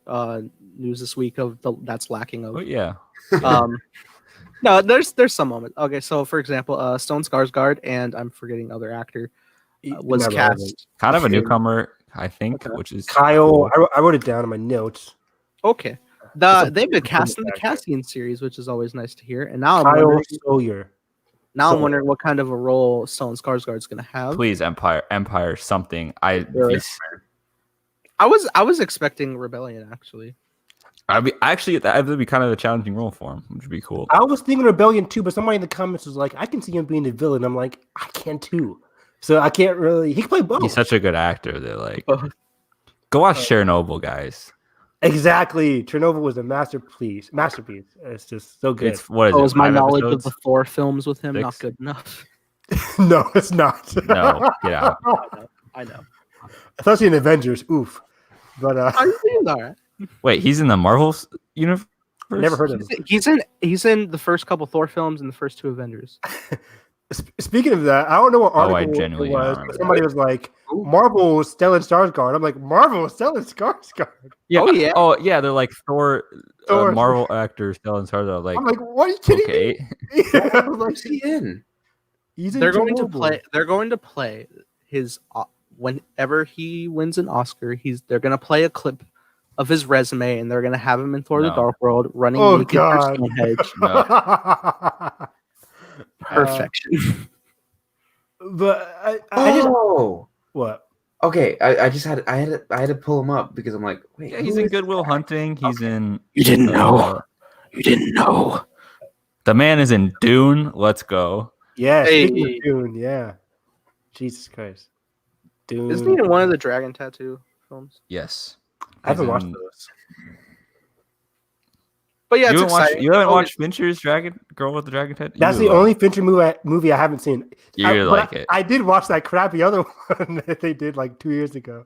news this week of that's lacking of.
Oh yeah.
No, there's some moment. Okay, so for example, Stone Skarsgård and I'm forgetting other actor was
Not
cast.
relevant.
Kind of a newcomer, I think,
Okay.
which is
Kyle, I wrote it down in my notes.
Okay, they've been cast in the Cassian series, which is always nice to hear. And now I'm
Kyle
wondering,
Sawyer.
what kind of a role Stone Skarsgård's going to have.
please Empire something.
Really? I was expecting Rebellion actually.
That would be kind of a challenging role for him, which would be cool.
I was thinking Rebellion too, but somebody in the comments was like, I can see him being the villain. I'm like, I can too. So I can't really. He can play both.
He's such a good actor. They're like,
Both.
go watch Chernobyl, guys.
Exactly. Chernobyl was a masterpiece. It's just so good.
It's what is
Oh,
it?
is my
5
knowledge
episodes?
of the 4 films with him
6?
not good enough?
No, it's not.
No, get out.
I know.
Especially in Avengers. Oof. But
Oh, he's all right.
Wait, he's in the Marvel universe?
Never heard of him.
He's in the first couple Thor films and the first 2 Avengers.
Speaking of that, I don't know what
I
article it
genuinely
was,
don't
but
remember
somebody was like,
Ooh.
Marvel is Stellan Skarsgård. I'm like, Marvel is Stellan Skarsgård.
Yeah.
Oh, yeah.
Oh yeah, they're like Thor
Thor.
Marvel actor Stellan Skarsgård. Like,
I'm like, what are you kidding
okay.
me? I was like,
Who's he in?
he's in
They're going to
Chernobyl.
play his whenever he wins an Oscar. They're going to play a clip of his resume, and they're going to have him in Thor: The
No.
Dark World running
Oh
naked through
God!
Stonehenge. Perfection.
But I just what?
Okay, I had to pull him up because I'm like, wait,
Yeah, he's in Goodwill Hunting. He's in.
You didn't know. You didn't know.
The man is in Dune. Let's go.
Yeah, speaking
Hey.
of Dune, yeah. Jesus Christ, Dune.
Isn't he in one of the Dragon Tattoo films?
Yes.
I haven't
He's
watched
in-
those.
But yeah,
you
it's
haven't watched.
exciting.
You haven't
Oh,
watched Fincher's Girl with the Dragon Tattoo.
That's the only Fincher movie I haven't seen.
You like it.
I did watch that crappy other one that they did like 2 years ago.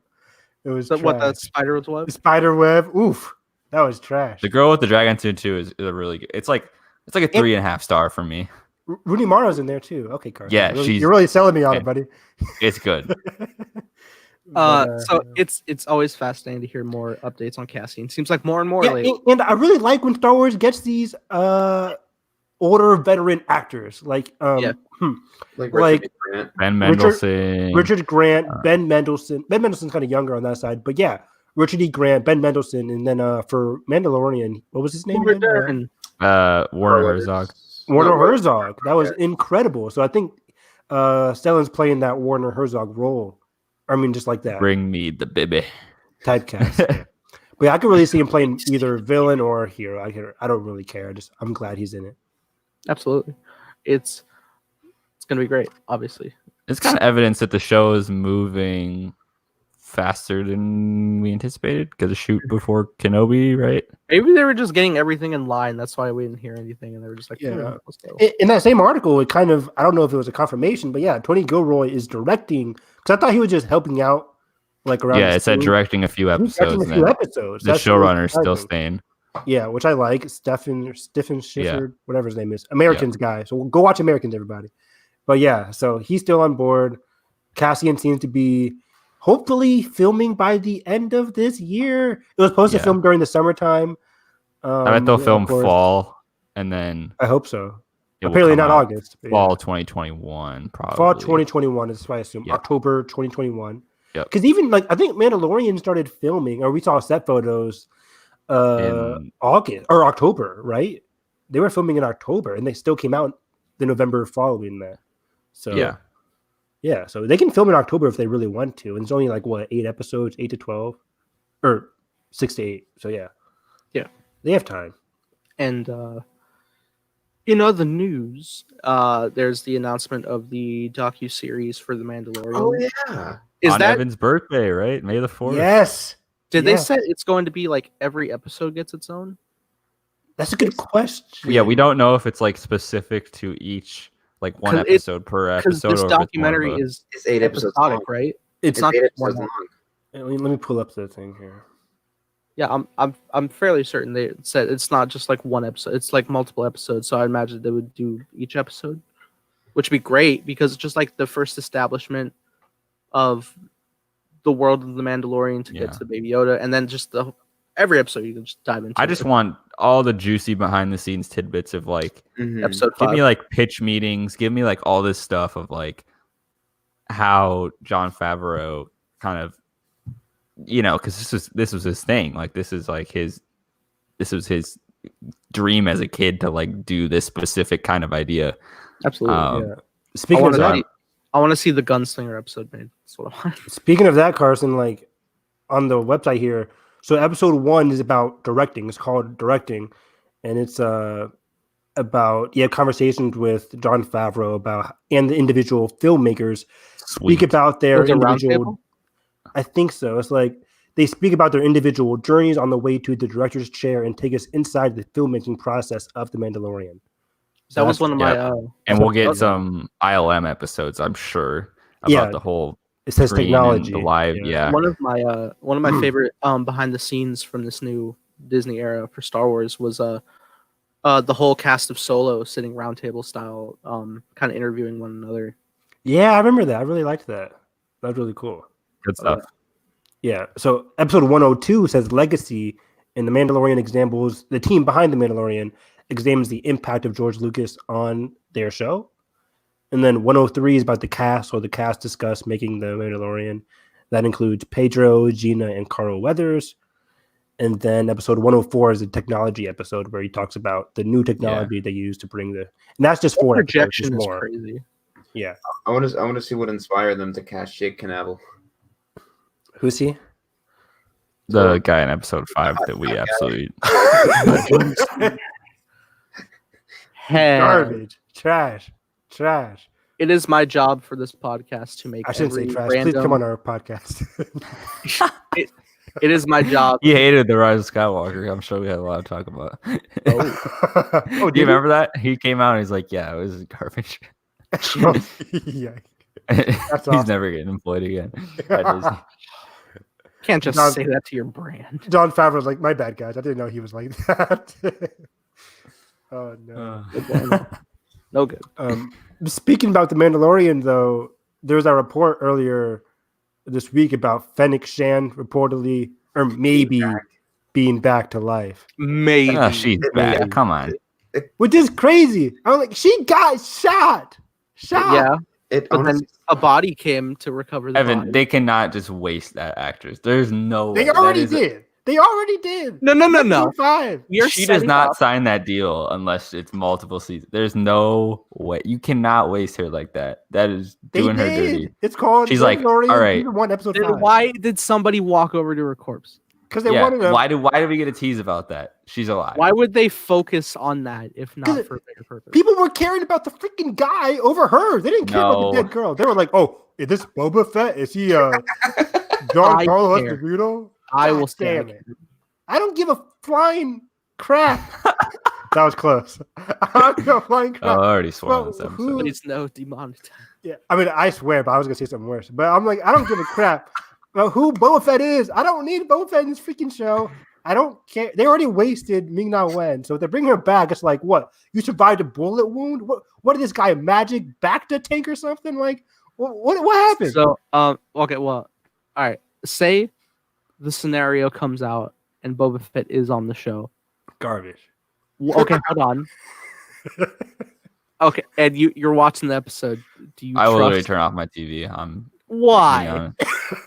It was
what the
trash.
Spider's Web?
Spiderweb. Oof, that was trash.
The Girl with the Dragon Tattoo is a really good. It's like a 3.5 star for me.
Rooney Mara's in there too. Okay, Carson.
Yeah,
you're really selling me on
okay.
it, buddy.
It's good.
So it's always fascinating to hear more updates on casting. Seems like more and more lately.
and I really like when Star Wars gets these older veteran actors like
like
like
Grant.
Ben Mendelsohn.
Richard Grant, Ben Mendelsohn. Ben Mendelsohn's kind of younger on that side, but yeah, Richard E. Grant, Ben Mendelsohn, and then for Mandalorian, what was his name again?
Werner Herzog.
Werner Herzog. That was incredible. So I think Stellan's playing that Werner Herzog role. I mean, just like that.
Bring me the baby.
Typecast. But yeah, I could really see him playing either villain or hero. I don't really care. I'm glad he's in it.
Absolutely, it's gonna be great. Obviously,
It's kind of evidence that the show is moving faster than we anticipated because of shoot before Kenobi, right?
maybe they were just getting everything in line. That's why we didn't hear anything, and they were just like,
Yeah.
let's go.
In that same article, it kind of, I don't know if it was a confirmation, but yeah, Tony Gilroy is directing, because I thought he was just helping out like around.
Yeah, it said directing a few
He's
episodes.
directing a
And
few
then
episodes.
the
That's really
showrunner is still
exciting.
staying.
Yeah, which I like. Stephen Shifford, whatever his name is. Americans guy. So go watch Americans, everybody. But yeah, so he's still on board. Cassian seems to be hopefully filming by the end of this year. It was supposed to film during the summertime.
I bet they'll
yeah,
film
of course.
fall and then
I hope so.
it will
Apparently
come
not
out
August. but
fall
yeah.
2021 probably.
Fall 2021 is what I assume.
Yep.
October 2021.
Yep.
Because even like I think Mandalorian started filming, or we saw set photos
In-
August or October, right? They were filming in October and they still came out the November following that. So yeah, so they can film in October if they really want to. And it's only like what, 8 episodes, 8 to 12, or 6 to 8. So yeah, they have time.
And in other news, there's the announcement of the docu-series for The Mandalorian.
Oh yeah.
Is
on
that
Evan's birthday, right? May the 4th.
Yes,
did
yeah.
they say it's going to be like every episode gets its own?
That's a good question.
Yeah, we don't know if it's like specific to each, like one
'Cause it-
episode per
Because
episode.
this
or if it's more of
documentary
a-
is
It's 8 episodes
episodic,
long.
right?
It's
It's
not
8
just
episodes
one.
long.
Let me pull up the thing here.
Yeah, I'm fairly certain they said it's not just like one episode. It's like multiple episodes. So I imagine they would do each episode, which would be great because it's just like the first establishment of the world of the Mandalorian to
Yeah.
get to the Baby Yoda, and then just every episode you can just dive into.
I just want all the juicy behind the scenes tidbits of like,
Mhm.
episode
give
5.
me like pitch meetings, give me like all this stuff of like how Jon Favreau kind of, because this was his thing. Like this was his dream as a kid to like do this specific kind of idea.
Absolutely.
Yeah. Speaking of that,
I want to see the Gunslinger episode made. That's what I want.
Speaking of that, Carson, like on the website here, so episode 1 is about directing. It's called Directing, and it's about conversations with Jon Favreau about and the individual filmmakers speak about their
Is it a round
individual.
table?
I think so. It's like they speak about their individual journeys on the way to the director's chair and take us inside the filmmaking process of The Mandalorian. So
That was
that's-
one of my.
And we'll get
okay.
some ILM episodes, I'm sure, about the whole
It says
screen
technology.
and the live. Yeah.
One of my favorite behind the scenes from this new Disney era for Star Wars was the whole cast of Solo sitting roundtable style, kind of interviewing one another.
Yeah, I remember that. I really liked that. That was really cool.
Good stuff.
Yeah. So episode 102 says legacy, and the Mandalorian examines the team behind the Mandalorian examines the impact of George Lucas on their show. And then 103 is about the cast, or the cast discuss making the Mandalorian. That includes Pedro, Gina, and Carl Weathers. And then episode 104 is a technology episode where he talks about the new technology they use to bring the. And that's just four
Projection
episodes.
is
More.
crazy.
Yeah.
I want to see what inspired them to cast Jake Cannavale.
Who's he?
The guy in episode 5 that we absolutely.
Garbage. Trash.
It is my job for this podcast to make.
I shouldn't say trash.
Random...
Please come on our podcast.
It is my job.
He hated the Rise of Skywalker. I'm sure we had a lot to talk about.
Oh,
Do you remember that? He came out and he's like, "Yeah, it was garbage."
Yeah.
He's
awesome.
never getting employed again. At Disney.
Can't just
John-
say that to your brand.
John Favreau's like, my bad, guys. I didn't know he was like that. Oh, no.
No good.
Speaking about the Mandalorian, though, there was a report earlier this week about Fennec Shan reportedly or maybe being back to life.
Maybe.
Oh, she's back. Come on.
Which is crazy. I'm like, she got shot.
Yeah.
It
But then
honestly,
a body came to recover the
Evan,
body.
they cannot just waste that actress. There's no way.
They already did. They already did.
No.
Episode 5.
You're
She does
setting
not
up-
sign that deal unless it's multiple seasons. There's no way. You cannot waste her like that. That is doing her dirty.
It's called.
She's like,
Mandalorian
all right.
Season 1, episode
Then
5.
why did somebody walk over to her corpse?
Because they
Yeah.
wanted to.
Why do we get a tease about that? She's alive.
Why would they focus on that if not
'Cause
for a bigger purpose?
People were caring about the freaking guy over her. They didn't care about
No.
the dead girl. They were like, "Oh, is this Boba Fett? Is he John
I
Carlos
care.
DeVito?"
I
God
will
damn
stand
it. I don't give a flying crap. That was close. I don't give a flying
Oh,
crap.
I already swore on
Well,
this
who-
episode.
Please no demonetized.
Yeah, I mean, I swear, but I was gonna say something worse. But I'm like, I don't give a crap about who Boba Fett is. I don't need Boba Fett in this freaking show. I don't care. They already wasted Ming-Na Wen, so if they bring her back, it's like, what? You survived a bullet wound? What is this guy, magic Bacta tank or something? Like, what happened?
So, okay, well, all right. Say the scenario comes out and Boba Fett is on the show.
Garbage.
Okay, hold on. Okay, and you're watching the episode. Do you
I will literally
trust?
turn off my TV.
Why?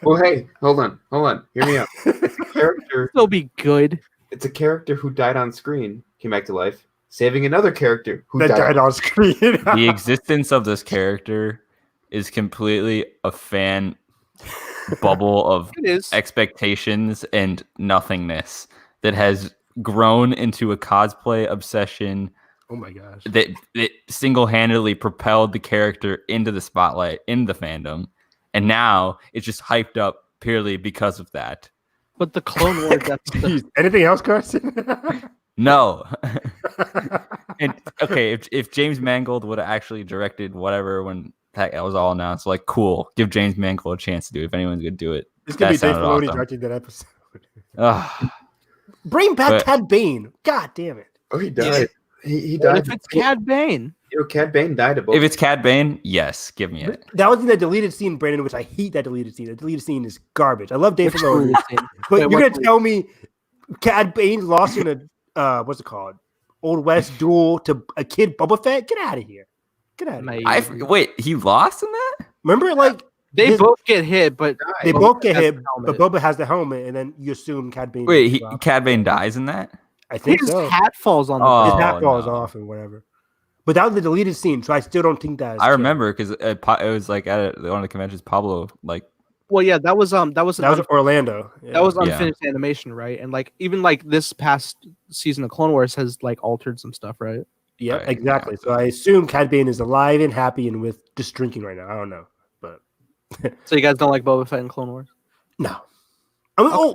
well, hey, hold on. Hear me out. Character.
It'll be good.
It's a character who died on screen, came back to life, saving another character who
That died on screen.
The existence of this character is completely a fan bubble of
It is.
expectations and nothingness that has grown into a cosplay obsession
Oh my gosh.
that single-handedly propelled the character into the spotlight in the fandom, and now it's just hyped up purely because of that.
But the Clone Wars episode.
Jeez. Anything else, Carson?
No. And okay, if James Mangold would have actually directed whatever when that was all announced, like, cool, give James Mangold a chance to do it if anyone's gonna do it.
It's gonna be
That
Dave
sounded
Filoni
awesome.
directing that episode.
Ugh.
Bring back
But-
Cad Bane. God damn it.
Oh, he died. He
What
died.
if it's Cad Bane?
Cad Bane died of
If it's Cad Bane, yes, give me it.
That was in the deleted scene, Brandon, which I hate that deleted scene. The deleted scene is garbage. I love Dave
Which
Filoni.
deleted scene?
But
Wait,
you're
what
gonna tell me Cad Bane lost in a what's it called? Old West duel to a kid Boba Fett? Get out of here. Get out of here.
Maybe.
Wait, he lost in that?
Remember, like
They
his-
both get hit, but
they
Boba
both get
has
hit,
the
but
helmet.
Boba has the helmet, and then you assume Cad Bane.
Wait,
dropped.
Cad Bane dies in that?
I think
his
so.
hat falls on the
Oh,
His
ground.
hat falls
no.
off and whatever. But that was the deleted scene, so I still don't think that.
I remember because it was like at one of the conventions. Pablo, like,
Well, yeah, that was
that was Orlando. Yeah.
that was
Yeah.
unfinished animation, right? And like even like this past season of Clone Wars has like altered some stuff, right?
Yeah,
Right,
exactly.
yeah.
So I assume Cad Bane is alive and happy and with just drinking right now. I don't know, but
So you guys don't like Boba Fett in Clone Wars?
no. I mean,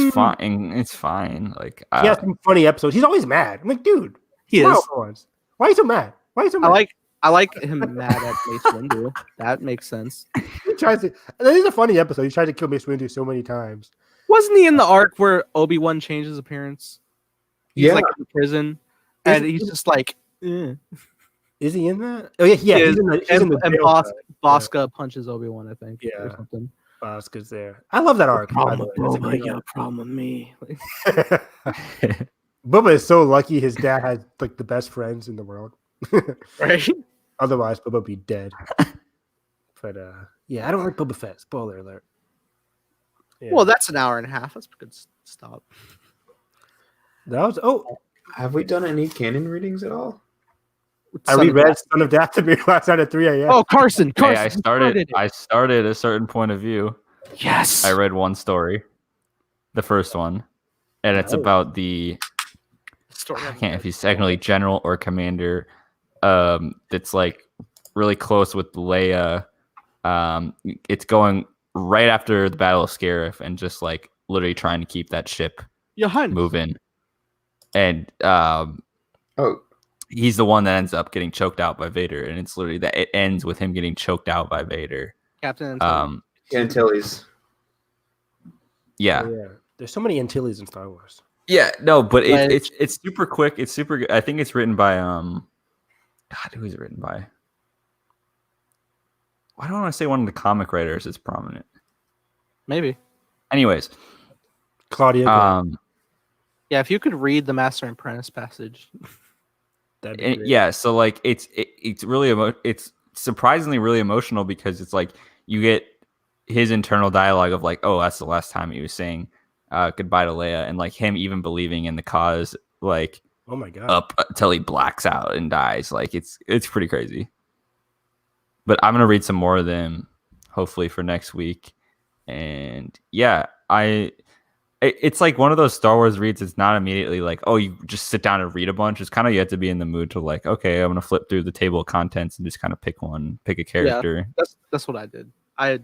it's fine. It's fine. Like,
He has some funny episodes. He's always mad. I'm like, dude,
He
smile
is.
for once. Why are you so mad? Why are you so mad?
I I like him mad at Mace Windu. That makes sense.
He tries to. This is a funny episode. He tried to kill Mace Windu so many times.
Wasn't he in the arc where Obi-Wan changed his appearance? He's
Yeah.
like in prison, and he's just like, eh.
Is he in that? Oh yeah, yeah. He's in the
and
jail
Bosca punches Obi-Wan, I think.
Yeah.
Or something.
Bosca's there. I love that arc. by the way. That's a
Boba,
great
you got a
arc.
problem with me. Like,
Bubba is so lucky his dad has like the best friends in the world.
right?
Otherwise, Bubba would be dead. But yeah, I don't like Boba Fett. Spoiler alert. Yeah.
Well, that's an hour and a half. That's a good stop.
that was
Have we done any canon readings at all?
I reread Son of Dathomir last night at 3 a.m.
Oh, Carson!
Hey,
you it.
I started a certain point of view.
Yes.
I read one story, the first one, and it's about the
Story.
I can't if he's technically general or commander. That's like really close with Leia. It's going right after the Battle of Scarif, and just like literally trying to keep that ship
Your Highness.
moving. And
Oh,
he's the one that ends up getting choked out by Vader, and it's literally that it ends with him getting choked out by Vader.
Captain Antilles.
Antilles.
Yeah.
Yeah. There's so many Antilles in Star Wars.
Yeah, no, but
But-
it's super quick. It's super good. I think it's written by God, who is it written by? Why don't I say one of the comic writers is prominent?
Maybe.
Anyways,
Claudia. Gray.
Yeah, if you could read the Master and Apprentice passage.
That'd be
and,
great.
yeah, so like it's really it's surprisingly really emotional because it's like you get his internal dialogue of like, oh, that's the last time he was saying goodbye to Leia, and like him even believing in the cause, like
Oh my god.
up until he blacks out and dies. Like it's pretty crazy. But I'm gonna read some more of them, hopefully for next week. And yeah, it's like one of those Star Wars reads. It's not immediately like, oh, you just sit down and read a bunch. It's kind of you have to be in the mood to like, okay, I'm gonna flip through the table of contents and just kind of pick a character.
That's what I did. I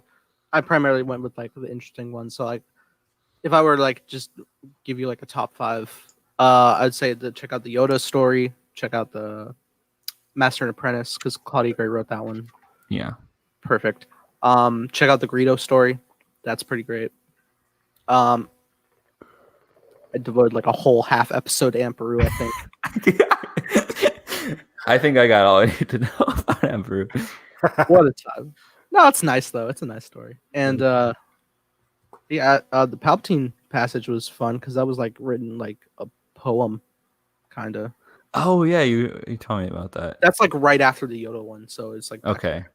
primarily went with like the interesting ones. So like, if I were to like just give you like a top 5, I'd say to check out the Yoda story, check out the Master and Apprentice because Claudia Gray wrote that one.
Yeah.
Perfect. Check out the Greedo story. That's pretty great. I devoted like a whole half episode to Amperu, I think.
I think I got all I need to know about Emperor.
What a time. No, it's nice though. It's a nice story. And the Palpatine passage was fun because that was like written like a poem, kind of.
Oh yeah, you told me about that.
That's like right after the Yoda one, so it's like
Okay.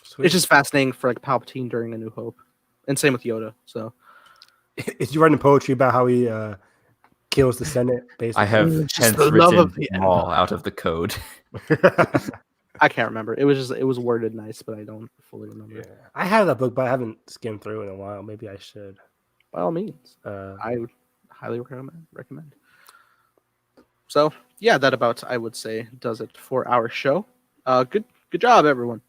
Sweet.
It's just fascinating for like Palpatine during A New Hope, and same with Yoda. So
Is you writing poetry about how he kills the Senate? Basically,
I have
Just
hence
the love of
written
the
all out of the code.
I can't remember. It was worded nice, but I don't fully remember.
Yeah. I have that book, but I haven't skimmed through it in a while. Maybe I should.
By all means,
Uh,
I would highly recommend. So yeah, that about I would say does it for our show. Good job, everyone.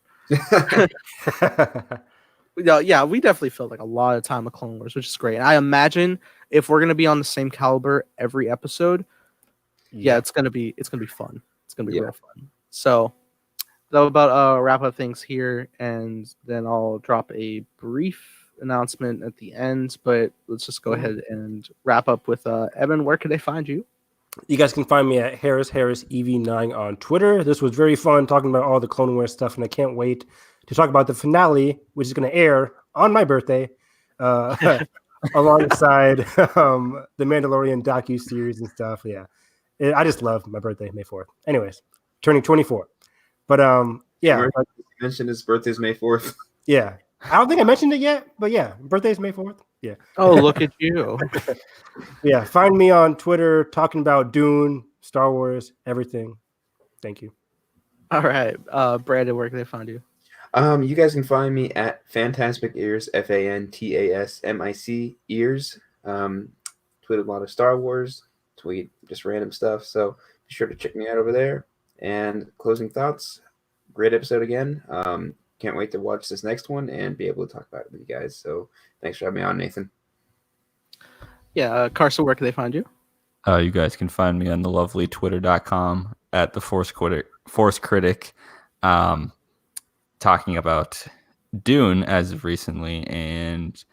Yeah, we definitely filled like a lot of time with Clone Wars, which is great. And I imagine if we're gonna be on the same caliber every episode, yeah, it's gonna be fun. It's gonna be real fun. So that'll about wrap up things here, and then I'll drop a brief announcement at the end. But let's just go ahead and wrap up with Evan. Where can they find you?
You guys can find me at Harris EV9 on Twitter. This was very fun talking about all the Clone Wars stuff, and I can't wait to talk about the finale, which is going to air on my birthday, alongside the Mandalorian docu-series and stuff. Yeah, I just love my birthday, May 4th. Anyways, turning 24. But yeah,
You mentioned his birthday's May 4th.
yeah. I don't think I mentioned it yet, but yeah, birthday's May 4th. Yeah.
Oh, look at you!
Yeah, find me on Twitter talking about Dune, Star Wars, everything. Thank you.
All right, Brandon, where can they find you?
You guys can find me at Fantasmic Ears, FANTASMIC Ears. Tweet a lot of Star Wars, tweet just random stuff. So be sure to check me out over there. And closing thoughts, great episode again. Can't wait to watch this next one and be able to talk about it with you guys. So thanks for having me on, Nathan.
Yeah, Carson, where can they find you?
You guys can find me on the lovely twitter.com at the Force Critic. talking about Dune as of recently, and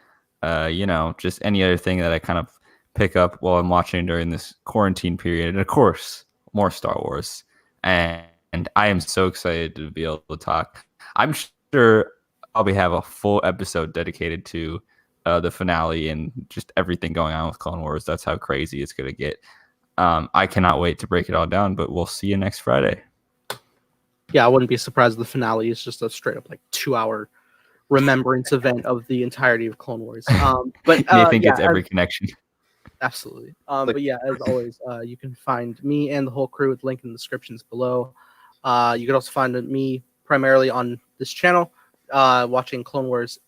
just any other thing that I kind of pick up while I'm watching during this quarantine period, and of course, more Star Wars. And I am so excited to be able to talk. I'm sure I'll have a full episode dedicated to the finale and just everything going on with Clone Wars. That's how crazy it's going to get. I cannot wait to break it all down, but we'll see you next Friday.
Yeah, I wouldn't be surprised if the finale is just a straight up like 2-hour remembrance event of the entirety of Clone Wars. But
Nathan gets every connection.
Absolutely. But yeah, as always, you can find me and the whole crew with link in the descriptions below. You can also find me primarily on this channel, watching Clone Wars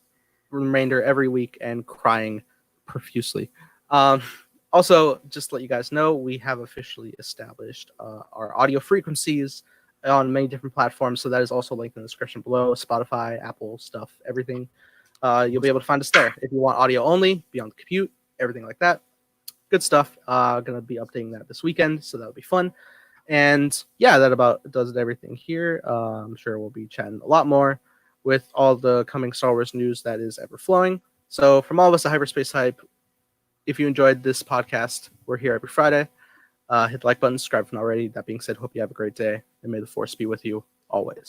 remainder every week and crying profusely. Also, just to let you guys know, we have officially established our audio frequencies on many different platforms. So that is also linked in the description below. Spotify, Apple stuff, everything. You'll be able to find us there. If you want audio only, beyond the compute, everything like that. Good stuff. Gonna be updating that this weekend, so that'll be fun. And yeah, that about does everything here. I'm sure we'll be chatting a lot more with all the coming Star Wars news that is ever flowing. So from all of us at Hyperspace Hype, if you enjoyed this podcast, we're here every Friday. Hit the like button, subscribe if not already. That being said, hope you have a great day, and may the Force be with you always.